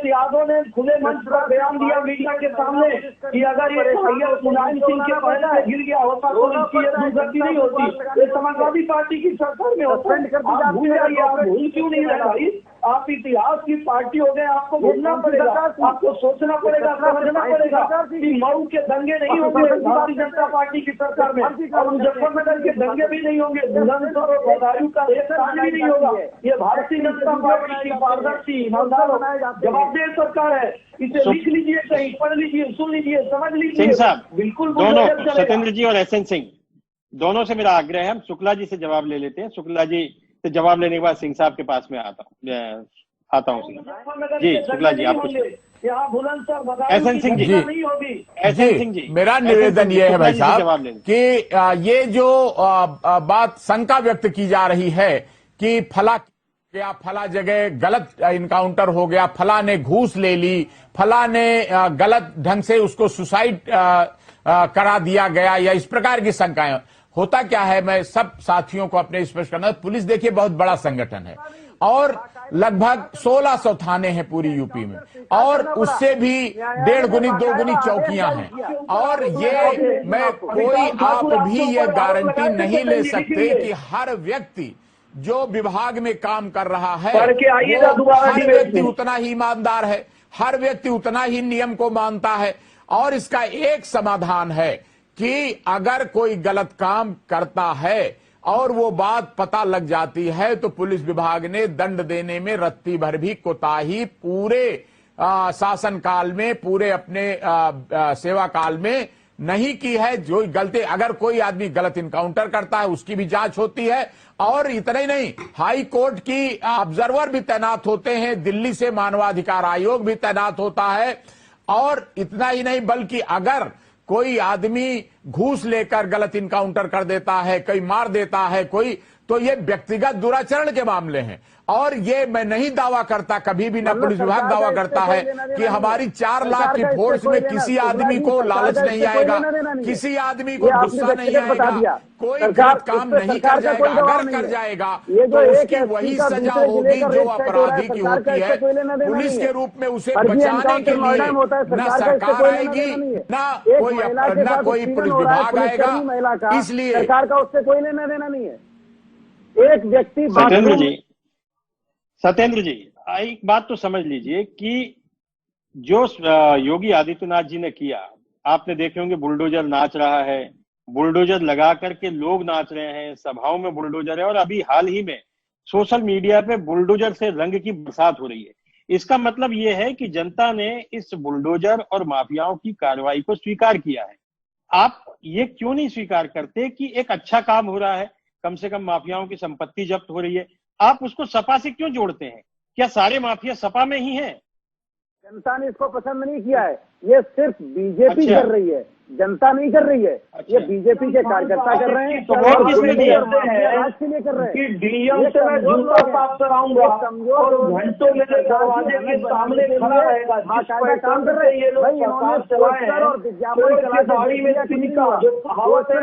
यादव ने खुले मंच पर बयान दिया मीडिया के सामने कि अगर ये सैयद मुलायम सिंह के पहले से गिर गया होता तो इसकी दुर्गति नहीं होती। ये समाजवादी पार्टी की सरकार में होता है। आप भूल जाइए, आप भूल क्यों नहीं रहे भाई? आप इतिहास की पार्टी हो गए, आपको भूलना पड़ेगा, आपको सोचना पड़ेगा, समझना पड़ेगा कि मऊ के दंगे नहीं होंगे भारतीय जनता पार्टी की सरकार में, और मुजफ्फरनगर के दंगे भी नहीं होंगे, बुलंदशहर और बदायूं का एक कांड भी नहीं होगा। ये भारतीय जनता पार्टी की पारदर्शी, ईमानदार, जवाबदेह सरकार है। इसे लिख लीजिए, कहीं पढ़ लीजिए, सुन लीजिए, समझ लीजिए। सिंह साहब, बिल्कुल दोनों सत्येंद्र जी और एसएन सिंह दोनों से मेरा आग्रह है, हम शुक्ला जी से जवाब ले लेते हैं। शुक्ला जी से जवाब लेने के बाद सिंह साहब के पास में आता हूँ जी। शुक्ला जी आप कुछ एसएन सिंह जी, एसएन सिंह जी, मेरा निवेदन ये है भाई साहब कि ये जो बात शंका व्यक्त की जा रही है कि फला जगह गलत इनकाउंटर हो गया, फला ने घूस ले ली, फला ने गलत ढंग से उसको सुसाइड करा दिया गया, या इस प्रकार की शंकाएं। होता क्या है, मैं सब साथियों को अपने स्पष्ट करना, पुलिस देखिए बहुत बड़ा संगठन है और लगभग 1600 थाने हैं पूरी यूपी में, और उससे भी 1.5 गुनी 2 गुनी चौकियां हैं। और ये मैं कोई आप भी ये गारंटी नहीं ले सकते कि हर व्यक्ति जो विभाग में काम कर रहा है हर व्यक्ति उतना ही ईमानदार है, हर व्यक्ति उतना ही नियम को मानता है। और इसका एक समाधान है कि अगर कोई गलत काम करता है और वो बात पता लग जाती है तो पुलिस विभाग ने दंड देने में रत्ती भर भी कोताही पूरे शासन काल में, पूरे अपने सेवा काल में नहीं की है। जो गलती, अगर कोई आदमी गलत इनकाउंटर करता है उसकी भी जांच होती है। और इतना ही नहीं, हाई कोर्ट की ऑब्जर्वर भी तैनात होते हैं, दिल्ली से मानवाधिकार आयोग भी तैनात होता है। और इतना ही नहीं, बल्कि अगर कोई आदमी घूस लेकर गलत इनकाउंटर कर देता है, कोई मार देता है कोई, तो ये व्यक्तिगत दुराचरण के मामले हैं। और ये मैं नहीं दावा करता, कभी भी ना पुलिस विभाग दावा करता है कि हमारी 4 लाख की फोर्स में किसी आदमी को लालच नहीं आएगा, किसी आदमी को गुस्सा नहीं आएगा, कोई गलत काम नहीं कर जाएगा। अगर कर जाएगा तो उसकी वही सजा होगी जो अपराधी की होती है। पुलिस के रूप में उसे बचाने के लिए न सरकार आएगी, ना कोई पुलिस विभाग आएगा। इसलिए सरकार का उससे कोई लेना देना नहीं है। एक व्यक्ति सत्येंद्र जी एक बात तो समझ लीजिए कि जो योगी आदित्यनाथ जी ने किया, आपने देखे होंगे बुलडोजर नाच रहा है, बुलडोजर लगा करके लोग नाच रहे हैं, सभाओं में बुलडोजर है, और अभी हाल ही में सोशल मीडिया पे बुलडोजर से रंग की बरसात हो रही है। इसका मतलब यह है कि जनता ने इस बुलडोजर और माफियाओं की कार्रवाई को स्वीकार किया है। आप ये क्यों नहीं स्वीकार करते कि एक अच्छा काम हो रहा है, कम से कम माफियाओं की संपत्ति जब्त हो रही है, आप उसको सपा से क्यों जोड़ते हैं? क्या सारे माफिया सपा में ही हैं? जनता ने इसको पसंद नहीं किया है, ये सिर्फ बीजेपी कर रही है, जनता नहीं कर रही है। ये बीजेपी के कार्यकर्ता कर रहे हैं। तो वो किसने करते हैं? आज के लिए कर रहे हैं। डीएम से मैं जूता साफ कराऊंगा और घंटों में दरवाजे के सामने खड़ा रहेगा। काम कर रहे हैं ये लोग, सरकार चलाए हैं और विज्ञापन दाढ़ी में तिनका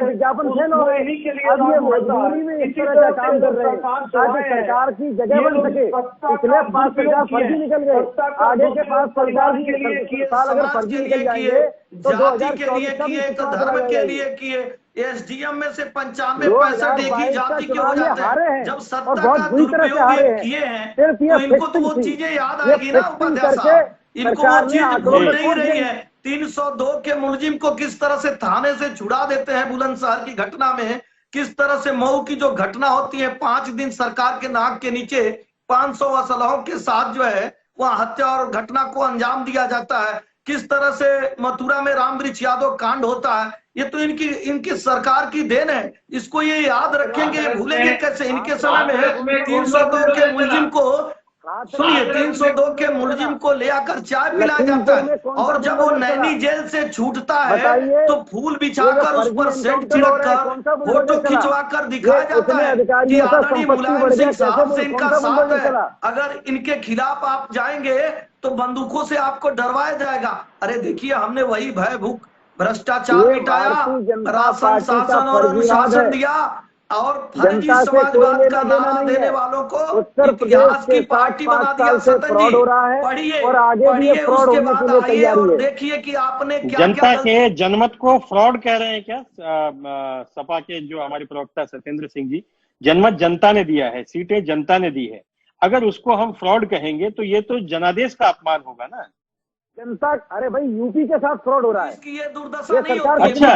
विज्ञापन फेल हो रहे हैं। अब ये मजबूरी में इस तरह का काम कर रहे हैं ताकि सरकार की जगह बन सके। पिछले 5 सरकार फर्जी निकल गए, आगे के 5 सरकार के साल अगर फर्जी निकल जाएंगे तो जाति के 2024 लिए का भी किए, तो चुनाव धर्म लड़ाया के जाएगा। लिए किए। एसडीएम में से 95% एक ही 2022 का जाति के हो चुनाव ये जाते हारे हैं। हैं जब और सत्ता बहुत का बुरी तरह से दुरुपयोग हारे ये हैं। किए हैं सिर्फ ये तो इनको तो फिक्सिंग वो थी, चीजें याद ये आएगी ना फिक्सिंग उपाध्याय करके साहब। इनको वो सरकार ने चीज आंकड़ों भूल में नहीं खोट रही गई। है। 302 के मुलजिम को किस तरह से थाने से छुड़ा देते हैं बुलंदशहर की घटना में, किस तरह से मऊ की जो घटना होती है 5 दिन सरकार के नाक के नीचे 500 असलहों के साथ जो है वह हत्या और घटना को अंजाम दिया जाता है, किस तरह से मथुरा में रामवृक्ष यादव कांड होता है, ये तो इनकी सरकार की देन है। इसको ये याद रखेंगे, भूलेंगे कैसे? इनके समय में 302 के मुलजिम को, सुनिए, 302 के मुलजिम को ले आकर चाय पिलाया जाता है और जब वो नैनी जेल से छूटता है तो फूल बिछाकर उस पर सेंट छिड़क कर फोटो खिंचवा कर दिखाया जाता है कि आदरणीय मुलायम सिंह साहब से इनका साथ है। अगर इनके खिलाफ आप जाएंगे तो बंदूकों से आपको डरवाया जाएगा। अरे देखिए, हमने वही भय भूख भ्रष्टाचार मिटाया, राशन शासन और अनुशासन दिया और फर्जी समाजवाद का नारा देने वालों को इतिहास की पार्टी बना दिया। सतन जी पढ़िए, पढ़िए, उसके बाद आइए और देखिए कि आपने क्या जनता के जनमत को फ्रॉड कह रहे हैं क्या? सपा के जो हमारे प्रवक्ता सत्येंद्र सिंह जी, जनमत जनता ने दिया है, सीटें जनता ने दी है, अगर उसको हम फ्रॉड कहेंगे तो ये तो जनादेश का अपमान होगा ना। जनता, अरे भाई यूपी के साथ फ्रॉड हो रहा है, इसकी ये दुर्दशा नहीं सरकार होती अच्छा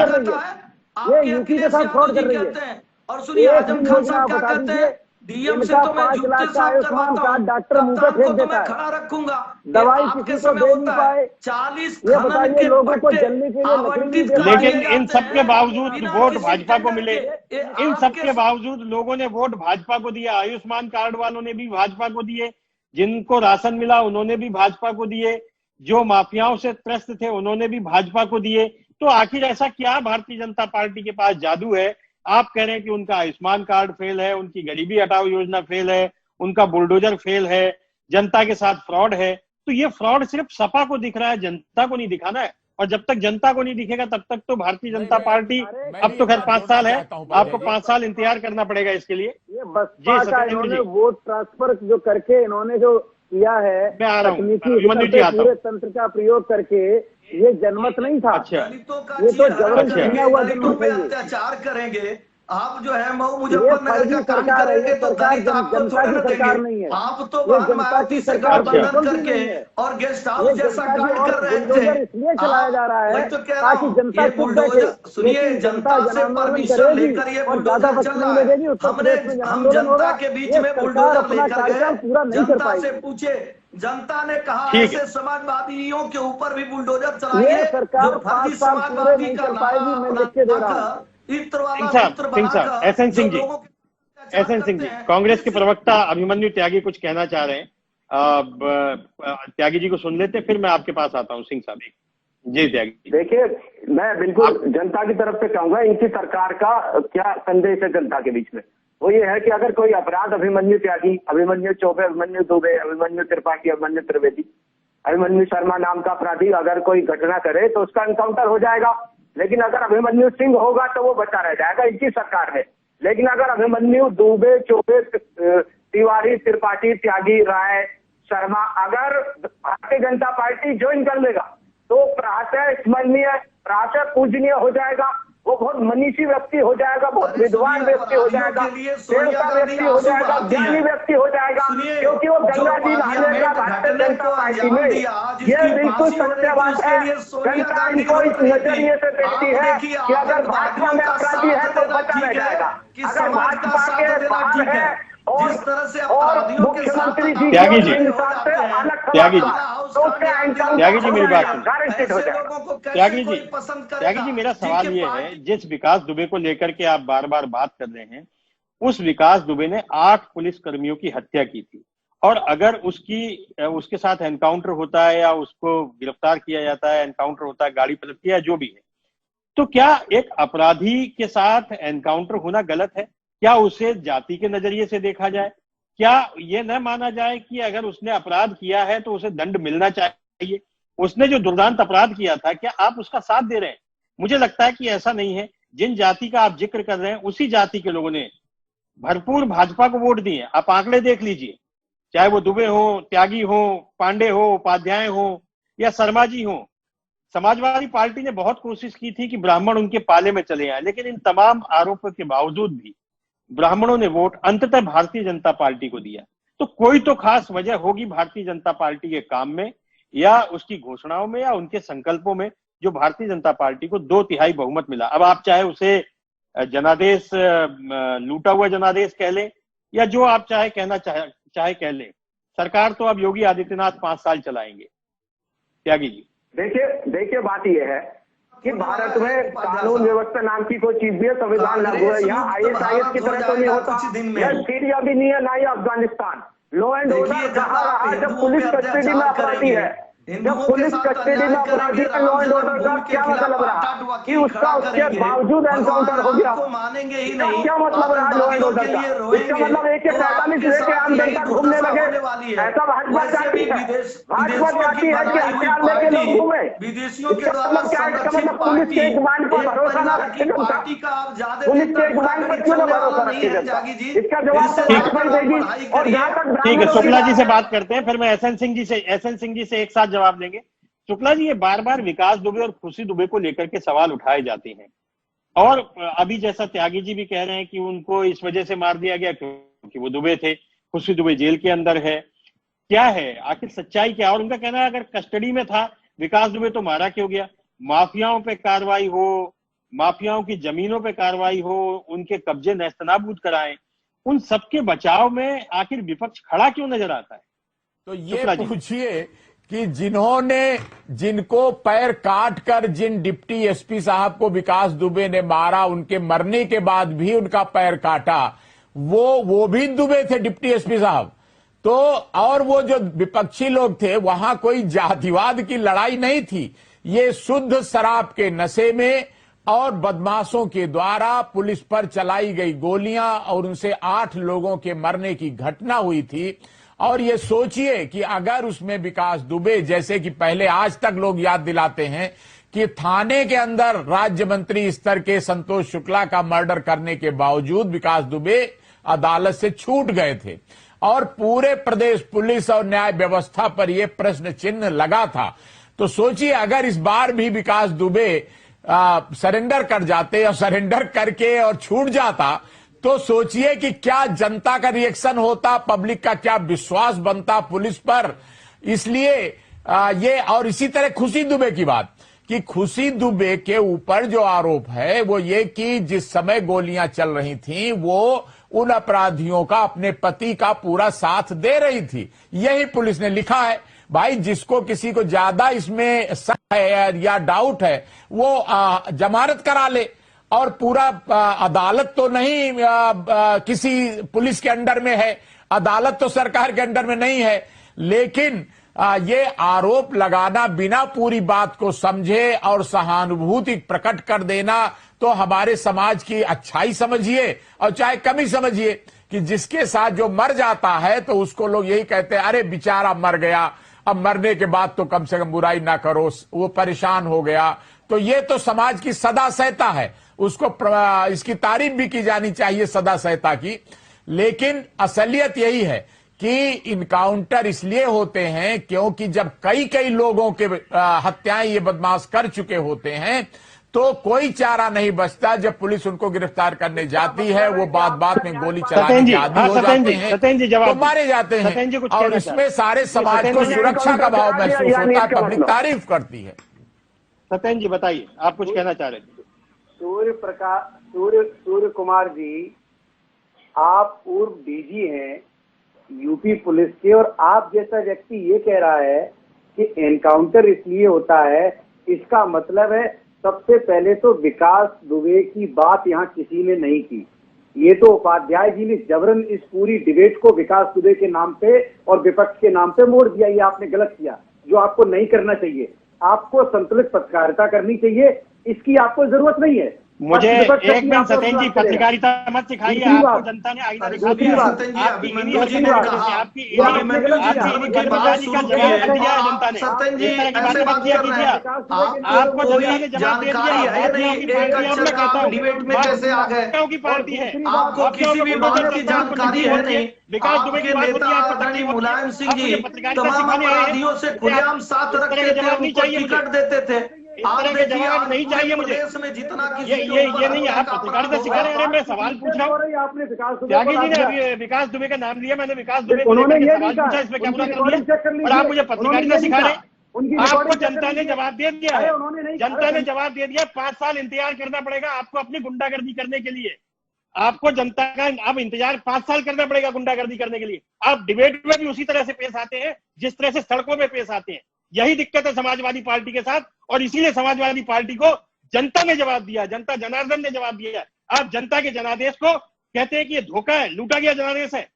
ये यूपी के साथ फ्रॉड कर रही है। और सुनिए, आजम खान साहब क्या कहते हैं, डीएम से तो मैं जूते साफ करवाता हूँ, डॉक्टर मुंह पे फेंक देता मैं है, खड़ा रखूंगा, दवाई किसी को दे नहीं पाए। 40 ये बताइए, लोगों को जलने के लिए लकड़ी नहीं दे पाए। लेकिन इन सबके बावजूद वोट भाजपा को मिले, इन सबके बावजूद लोगों ने वोट भाजपा को दिया। आयुष्मान कार्ड वालों ने भी भाजपा को दिए, जिनको राशन मिला उन्होंने भी भाजपा को दिए, जो माफियाओं से त्रस्त थे उन्होंने भी भाजपा को दिए। तो आखिर ऐसा क्या भारतीय जनता पार्टी के पास जादू है? आप कह रहे हैं कि उनका आयुष्मान कार्ड फेल है, उनकी गरीबी हटाओ योजना फेल है, उनका बुलडोजर फेल है, जनता के साथ फ्रॉड है। तो ये फ्रॉड सिर्फ सपा को दिख रहा है, जनता को नहीं दिखाना है। और जब तक जनता को नहीं दिखेगा तब तक तो भारतीय जनता पार्टी, अब तो खैर 5 साल है, आपको 5 साल इंतजार करना पड़ेगा इसके लिए। ये बसपा का इन्होंने वोट ट्रांसफर जो करके इन्होंने जो किया है, पूरे तंत्र का प्रयोग करके, ये जनमत नहीं था। अच्छा, ये तो जबरदस्ती हुआ जनमत है। अत्याचार करेंगे आप जो है मऊ मुजफ्फरनगर का काम सरकार है, करेंगे तो सरकार दलित आपको जनता की छोड़ने सरकार देंगे। नहीं है, आप तो ये जनता की सरकार गठबंधन करके और गेस्ट हाउस जैसा गाइड कर रहे थे। इसलिए चलाया जा रहा है तो कह रहा ताकि हूँ, जनता ये चुप बुलडोजर, बैठे। सुनिए, जनता से परमिशन लेकर ये बुलडोजर चल रहा है। हम जनता के बीच में बुलडोजर लेकर गए, जनता से पूछे, जनता ने कहा ऐसे समाजवादियों के ऊपर भी बुलडोजर चलाइए जो फर्जी समाजवादी का नारा एसएन सिंह जी, कांग्रेस के प्रवक्ता अभिमन्यु त्यागी कुछ कहना चाह रहे हैं। त्यागी जी को सुन लेते, फिर मैं आपके पास आता हूँ। सिंह साहब जी। त्यागी, देखिए, मैं बिल्कुल जनता की तरफ से कहूंगा, इनकी सरकार का क्या संदेश है जनता के बीच में, वो ये है कि अगर कोई अपराध अभिमन्यु त्यागी, अभिमन्यु चौबे, अभिमन्यु दुबे, अभिमन्यु त्रिपाठी, अभिमन्यु त्रिवेदी, अभिमन्यु शर्मा नाम का अपराधी अगर कोई घटना करे तो उसका एनकाउंटर हो जाएगा। लेकिन अगर अभिमन्यु सिंह होगा तो वो बचा रह जाएगा, इनकी सरकार है। लेकिन अगर अभिमन्यु दुबे, चौबे, तिवारी, त्रिपाठी, त्यागी, राय, शर्मा अगर भारतीय जनता पार्टी ज्वाइन कर लेगा तो प्रातः स्मरणीय, प्रातः पूजनीय हो जाएगा। वो बहुत मनीषी व्यक्ति हो जाएगा, बहुत विद्वान व्यक्ति हो जाएगा, देवता व्यक्ति हो जाएगा, ज्ञानी व्यक्ति हो जाएगा, क्योंकि वो गंगा जी नहाने का भारतीय जनता पार्टी में, ये बिल्कुल सत्य बात है। जनता इनको इस नजरिए से देखती है कि अगर भाजपा में अपराधी है तो बचा रह जाएगा, अगर भाजपा के बाहर है और मुख्यमंत्री जी त्यागी जी मेरी बात सुन, त्यागी जी मेरा सवाल ये है, जिस विकास दुबे को लेकर के आप बार बार बात कर रहे हैं, उस विकास दुबे ने 8 पुलिस कर्मियों की हत्या की थी, और अगर उसके साथ एनकाउंटर होता है या उसको गिरफ्तार किया जाता है, एनकाउंटर होता है, गाड़ी पलटती है, जो भी है, तो क्या एक अपराधी के साथ एनकाउंटर होना गलत है? क्या उसे जाति के नजरिए से देखा जाए? क्या ये न माना जाए कि अगर उसने अपराध किया है तो उसे दंड मिलना चाहिए? उसने जो दुर्दांत अपराध किया था, क्या आप उसका साथ दे रहे हैं? मुझे लगता है कि ऐसा नहीं है। जिन जाति का आप जिक्र कर रहे हैं, उसी जाति के लोगों ने भरपूर भाजपा को वोट दिए। आप आंकड़े देख लीजिए, चाहे वो दुबे हो, त्यागी हो, पांडे हो, उपाध्याय हो या शर्मा जी हो, समाजवादी पार्टी ने बहुत कोशिश की थी कि ब्राह्मण उनके पाले में चले आए, लेकिन इन तमाम आरोपों के बावजूद भी ब्राह्मणों ने वोट अंततः भारतीय जनता पार्टी को दिया। तो कोई तो खास वजह होगी भारतीय जनता पार्टी के काम में या उसकी घोषणाओं में या उनके संकल्पों में, जो भारतीय जनता पार्टी को 2/3 बहुमत मिला। अब आप चाहे उसे जनादेश, लूटा हुआ जनादेश कह लें या जो आप चाहे कहना चाहे कह लें, सरकार तो अब योगी आदित्यनाथ 5 साल चलाएंगे। त्यागी जी देखिए बात यह है कि भारत में कानून व्यवस्था नाम की कोई चीज भी है, संविधान लागू है। यहाँ ISIS की तरह तो नहीं होता, यह सीरिया भी नहीं है, ना ही अफगानिस्तान। लॉ एंड ऑर्डर कहाँ रहा जब पुलिस कस्टडी में अपराधी है? जब पुलिस कस्टडी में अपराधी है, लॉ एंड ऑर्डर का क्या मतलब रहा कि उसके बावजूद एनकाउंटर हो गया? मानेंगे ही नहीं। क्या मतलब रहा लॉ एंड ऑर्डर का? इसका मतलब AK-47 लेके आम जनता घूमने लगे, ऐसा भाजपा चाहती है? भाजपा चाहती है कि हथियार लेके लोग घूमे? विदेशियों के द्वारा मतलब पुलिस के जुबान पर भरोसा ना रखे जनता, पुलिस के जुबान पर क्यों ना भरोसा रखे जनता? इसका जवाब तो भाजपा ही देगी। और जहाँ तक ठीक है, शुक्ला जी से बात करते हैं, फिर मैं SN सिंह जी से एक साथ जवाब देंगे। शुक्ला जी, ये बार बार विकास दुबे और खुशी दुबे को लेकर के सवाल उठाए जाते हैं और अभी जैसा त्यागी जी भी कह रहे हैं कि उनको इस वजह से मार दिया गया क्योंकि वो दुबे थे, खुशी दुबे जेल के अंदर है। क्या है आखिर सच्चाई क्या? और उनका कहना है अगर कस्टडी में था विकास दुबे तो मारा क्यों गया? माफियाओं पे कार्रवाई हो, माफियाओं की जमीनों पे कार्रवाई हो, उनके कब्जे नेस्तनाबूद कराएं, उन सबके बचाव में आखिर विपक्ष खड़ा क्यों नजर आता है? तो ये पूछिए कि जिनको पैर काट कर जिन डिप्टी SP साहब को विकास दुबे ने मारा, उनके मरने के बाद भी उनका पैर काटा, वो भी दुबे थे डिप्टी SP साहब। तो और वो जो विपक्षी लोग थे, वहां कोई जातिवाद की लड़ाई नहीं थी, ये शुद्ध शराब के नशे में और बदमाशों के द्वारा पुलिस पर चलाई गई गोलियां और उनसे 8 लोगों के मरने की घटना हुई थी। और ये सोचिए कि अगर उसमें विकास दुबे, जैसे कि पहले आज तक लोग याद दिलाते हैं कि थाने के अंदर राज्य मंत्री स्तर के संतोष शुक्ला का मर्डर करने के बावजूद विकास दुबे अदालत से छूट गए थे और पूरे प्रदेश पुलिस और न्याय व्यवस्था पर यह प्रश्न चिन्ह लगा था। तो सोचिए अगर इस बार भी विकास दुबे सरेंडर कर जाते और सरेंडर करके और छूट जाता, तो सोचिए कि क्या जनता का रिएक्शन होता, पब्लिक का क्या विश्वास बनता पुलिस पर। इसलिए ये, और इसी तरह खुशी दुबे की बात, कि खुशी दुबे के ऊपर जो आरोप है वो ये कि जिस समय गोलियां चल रही थीं वो उन अपराधियों का, अपने पति का पूरा साथ दे रही थी। यही पुलिस ने लिखा है। भाई, जिसको किसी को ज्यादा इसमें शक है या डाउट है वो जमानत करा ले, और पूरा अदालत तो नहीं किसी पुलिस के अंडर में है, अदालत तो सरकार के अंडर में नहीं है, लेकिन ये आरोप लगाना बिना पूरी बात को समझे और सहानुभूति प्रकट कर देना, तो हमारे समाज की अच्छाई समझिए और चाहे कमी समझिए कि जिसके साथ जो मर जाता है तो उसको लोग यही कहते हैं, अरे बेचारा मर गया, अब मरने के बाद तो कम से कम बुराई ना करो, वो परेशान हो गया। तो ये तो समाज की सदा सहता है, उसको इसकी तारीफ भी की जानी चाहिए सदा सहता की। लेकिन असलियत यही है कि इनकाउंटर इसलिए होते हैं क्योंकि जब कई लोगों के हत्याएं ये बदमाश कर चुके होते हैं तो कोई चारा नहीं बचता। जब पुलिस उनको गिरफ्तार करने जाती है वो बात में गोली चलाने के आदी हो जाते हैं तो मारे जाते हैं, और इसमें सारे समाज को सुरक्षा का भाव महसूस होता है, पब्लिक तारीफ करती है। सत्येंद्र जी बताइए, आप कुछ कहना चाह रहे थे। सूर्य कुमार जी, आप पूर्व DG हैं यूपी पुलिस के, और आप जैसा व्यक्ति ये कह रहा है कि एनकाउंटर इसलिए होता है, इसका मतलब है सबसे पहले तो विकास दुबे की बात यहाँ किसी ने नहीं की। ये तो उपाध्याय जी ने जबरन इस पूरी डिबेट को विकास दुबे के नाम पे और विपक्ष के नाम पे मोड़ दिया। ये आपने गलत किया, जो आपको नहीं करना चाहिए। आपको संतुलित पत्रकारिता करनी चाहिए, इसकी आपको जरूरत नहीं है। मुझे एक मिनट सत्येंद्र जी, पत्रकारिता मत सिखाइए, आपको जनता ने आईना दिखा दिया। पार्टी है, आपको किसी भी बात की जानकारी है नहीं। विकास दुबे के नेता आदरणीय मुलायम सिंह जी तमाम अपराधियों से खुलेआम साथ रखते थे, उनको टिकट देते थे। इस तरह के जवाब नहीं चाहिए मुझे। में जितना ये नहीं, आप पत्रकारिता सिखा रहे हैं। अरे मैं सवाल पूछ रहा हूँ, आपने विकास दुबे त्यागी जी ने अभी विकास दुबे का नाम लिया, मैंने विकास दुबे को लेकर के सवाल पूछा, इसमें क्या बुरा कर दिया? और आप मुझे पत्रकारिता सिखा रहे हैं। आपको जनता ने जवाब दे दिया है, जनता ने जवाब दे दिया। 5 साल इंतजार करना पड़ेगा आपको अपनी गुंडागर्दी करने के लिए। आपको जनता का अब इंतजार 5 साल करना पड़ेगा गुंडागर्दी करने के लिए। आप डिबेट में भी उसी तरह से पेश आते हैं जिस तरह से सड़कों में पेश आते हैं। यही दिक्कत है समाजवादी पार्टी के साथ, और इसीलिए समाजवादी पार्टी को जनता ने जवाब दिया, जनता जनार्दन ने जवाब दिया। आप जनता के जनादेश को कहते हैं कि ये धोखा है, लूटा गया जनादेश है।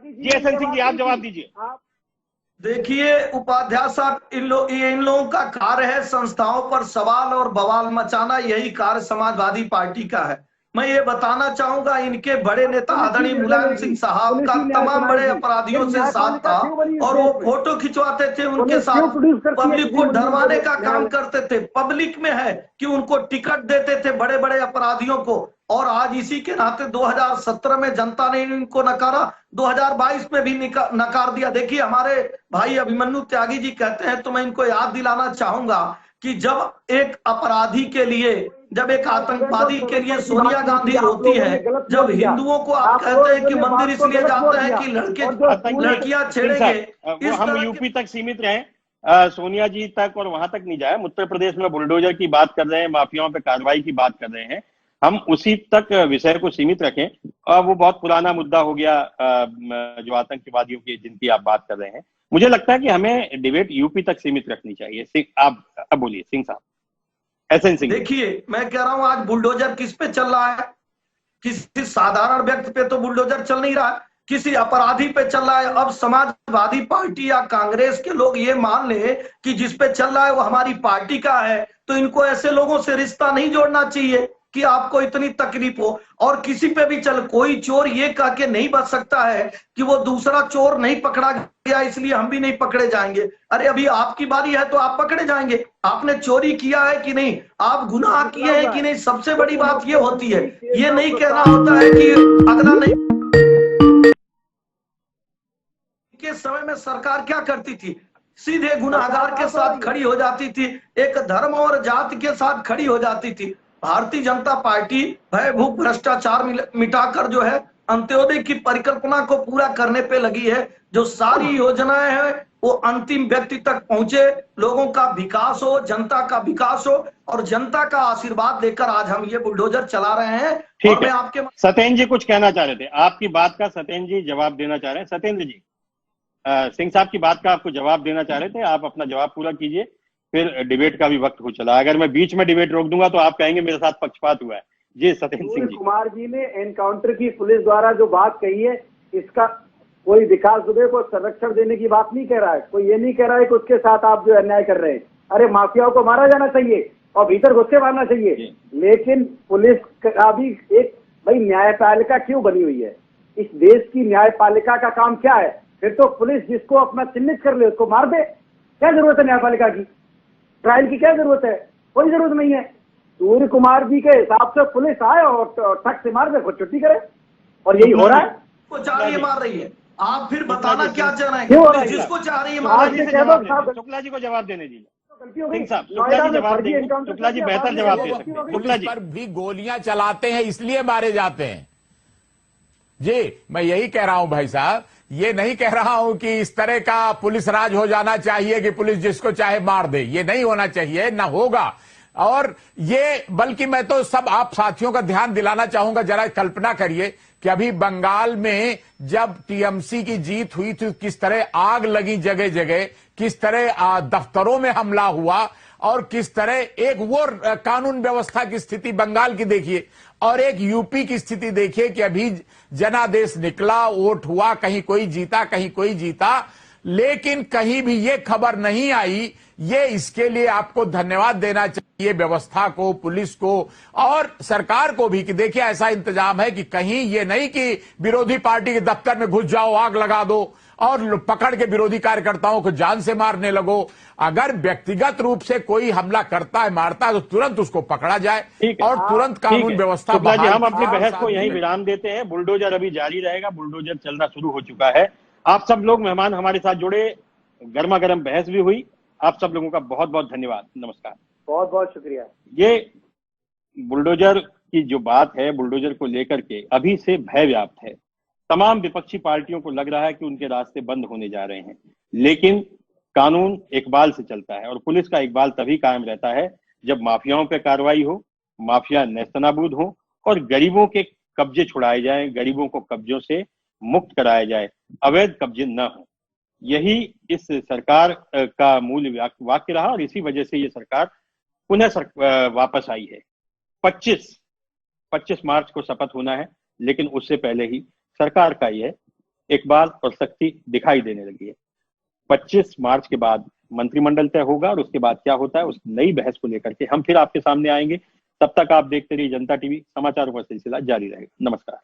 जी एसएन सिंह जी, आप जवाब दीजिए। देखिए उपाध्याय साहब, इन लोगों का कार्य है संस्थाओं पर सवाल और बवाल मचाना, यही कार्य समाजवादी पार्टी का है। मैं ये बताना चाहूंगा, इनके बड़े नेता आदरणीय मुलायम सिंह साहब का तमाम बड़े अपराधियों से साथ था, और वो फोटो खिंचवाते थे उनके साथ, पब्लिक को डरवाने का काम करते थे। पब्लिक में है कि उनको टिकट देते थे बड़े बड़े अपराधियों को, और आज इसी के नाते 2017 में जनता ने इनको नकारा, 2022 में भी नकार दिया। देखिए हमारे भाई अभिमन्यु त्यागी जी कहते हैं, तो मैं इनको याद दिलाना चाहूंगा कि जब एक अपराधी के लिए, जब एक आतंकवादी के लिए सोनिया गांधी रोती है, जब हिंदुओं को आप कहते हैं कि मंदिर इसलिए जाते हैं कि लड़कियां छेड़ेंगे, हम यूपी तक सीमित रहे, सोनिया जी तक और वहां तक नहीं जाए। उत्तर प्रदेश में बुलडोजर की बात कर रहे हैं, माफियाओं पे कार्रवाई की बात कर रहे हैं, हम उसी तक विषय को सीमित रखें। वो बहुत पुराना मुद्दा हो गया जो आतंकवादियों की, जिनकी आप बात कर रहे हैं। मुझे लगता है कि हमें डिबेट यूपी तक सीमित रखनी चाहिए। आप अब बोलिए सिंह साहब, एसएन सिंह। देखिए मैं कह रहा हूं, आज बुलडोजर किस पे चल रहा है? किसी साधारण व्यक्ति पे तो बुलडोजर चल नहीं रहा है, किसी अपराधी पे चल रहा है। अब समाजवादी पार्टी या कांग्रेस के लोग ये मान ले कि जिस पे चल रहा है वो हमारी पार्टी का है, तो इनको ऐसे लोगों से रिश्ता नहीं जोड़ना चाहिए कि आपको इतनी तकलीफ हो। और किसी पे भी चल, कोई चोर ये कह के नहीं बच सकता है कि वो दूसरा चोर नहीं पकड़ा गया इसलिए हम भी नहीं पकड़े जाएंगे। अरे अभी आपकी बारी है तो आप पकड़े जाएंगे। आपने चोरी किया है कि नहीं, आप गुनाह किए हैं कि नहीं, सबसे बड़ी बात ये होती है। ये नहीं कहना होता है कि अगला नहीं। के समय में सरकार क्या करती थी, सीधे गुनाहगार के साथ खड़ी हो जाती थी, एक धर्म और जाति के साथ खड़ी हो जाती थी। भारतीय जनता पार्टी भय भूख भ्रष्टाचार मिटाकर जो है अंत्योदय की परिकल्पना को पूरा करने पे लगी है। जो सारी योजनाएं हैं वो अंतिम व्यक्ति तक पहुंचे, लोगों का विकास हो, जनता का विकास हो, और जनता का आशीर्वाद देकर आज हम ये बुलडोजर चला रहे हैं। ठीक है, आपके सत्येंद्र जी कुछ कहना चाह रहे थे, आपकी बात का सत्येंद्र जी जवाब देना चाह रहे हैं। सत्येंद्र जी, सिंह साहब की बात का आपको जवाब देना चाह रहे थे, आप अपना जवाब पूरा कीजिए, फिर डिबेट का भी वक्त हो चला। अगर मैं बीच में डिबेट रोक दूंगा तो आप कहेंगे मेरे साथ पक्षपात हुआ है। जी सत्येंद्र सिंह जी। कुमार जी ने एनकाउंटर की पुलिस द्वारा जो बात कही है, इसका कोई विकास दुबे को संरक्षण देने की बात नहीं कह रहा है, कोई ये नहीं कह रहा है कि उसके साथ आप जो अन्याय कर रहे हैं। अरे माफियाओं को मारा जाना चाहिए और भीतर घुस के मारना चाहिए, लेकिन पुलिस का भी एक भाई न्यायपालिका क्यों बनी हुई है? इस देश की न्यायपालिका का काम क्या है? फिर तो पुलिस जिसको अपना चिन्हित कर ले उसको मार दे। क्या जरूरत है न्यायपालिका की? ट्रायल की क्या जरूरत है? कोई जरूरत नहीं है। सूर्य कुमार जी के हिसाब से पुलिस आए और ठक से मार दे, खुद छुट्टी करे, और यही हो रहा है। वो चाह रही है मार रही है, आप फिर बताना क्या चाह रहे हैं? जिसको चाह रही है मार रही है। शुक्ला जी को जवाब देने दीजिए। सिंह साहब, शुक्ला जी जवाब देंगे, शुक्ला जी बेहतर जवाब दे सकते हैं। शुक्ला जी पर भी गोलियां चलाते हैं इसलिए मारे जाते हैं। जी मैं यही कह रहा हूं भाई साहब, ये नहीं कह रहा हूं कि इस तरह का पुलिस राज हो जाना चाहिए कि पुलिस जिसको चाहे मार दे, ये नहीं होना चाहिए, ना होगा। और ये बल्कि मैं तो सब आप साथियों का ध्यान दिलाना चाहूंगा, जरा कल्पना करिए कि अभी बंगाल में जब टीएमसी की जीत हुई थी किस तरह आग लगी जगह जगह, किस तरह दफ्तरों में हमला हुआ, और किस तरह एक वो कानून व्यवस्था की स्थिति बंगाल की देखिए, और एक यूपी की स्थिति देखिए कि अभी जनादेश निकला, वोट हुआ, कहीं कोई जीता कहीं कोई जीता, लेकिन कहीं भी ये खबर नहीं आई। ये इसके लिए आपको धन्यवाद देना चाहिए व्यवस्था को, पुलिस को और सरकार को भी कि देखिए ऐसा इंतजाम है कि कहीं ये नहीं कि विरोधी पार्टी के दफ्तर में घुस जाओ, आग लगा दो और पकड़ के विरोधी कार्यकर्ताओं को जान से मारने लगो। अगर व्यक्तिगत रूप से कोई हमला करता है, मारता है, तो तुरंत उसको पकड़ा जाए और तुरंत कानून व्यवस्था। हम अपनी बहस को यहीं विराम देते हैं। बुलडोजर अभी जारी रहेगा, बुलडोजर चलना शुरू हो चुका है। आप सब लोग मेहमान हमारे साथ जुड़े, गर्मा गर्म बहस भी हुई। आप सब लोगों का बहुत बहुत धन्यवाद। नमस्कार। बहुत बहुत शुक्रिया। ये बुलडोजर की जो बात है, बुलडोजर को लेकर के अभी से भय व्याप्त है। तमाम विपक्षी पार्टियों को लग रहा है कि उनके रास्ते बंद होने जा रहे हैं, लेकिन कानून इकबाल से चलता है और पुलिस का इकबाल तभी कायम रहता है जब माफियाओं पे कार्रवाई हो, माफिया नेस्तनाबूद हो और गरीबों के कब्जे छुड़ाए जाएं, गरीबों को कब्जों से मुक्त कराया जाए, अवैध कब्जे न हो। यही इस सरकार का मूल वाक्य रहा और इसी वजह से ये सरकार पुनः वापस आई है। 25 मार्च को शपथ होना है, लेकिन उससे पहले ही सरकार का यह इकबाल और शक्ति दिखाई देने लगी है। 25 मार्च के बाद मंत्रिमंडल तय होगा और उसके बाद क्या होता है उस नई बहस को लेकर के हम फिर आपके सामने आएंगे। तब तक आप देखते रहिए जनता टीवी, समाचारों का सिलसिला जारी रहेगा। नमस्कार।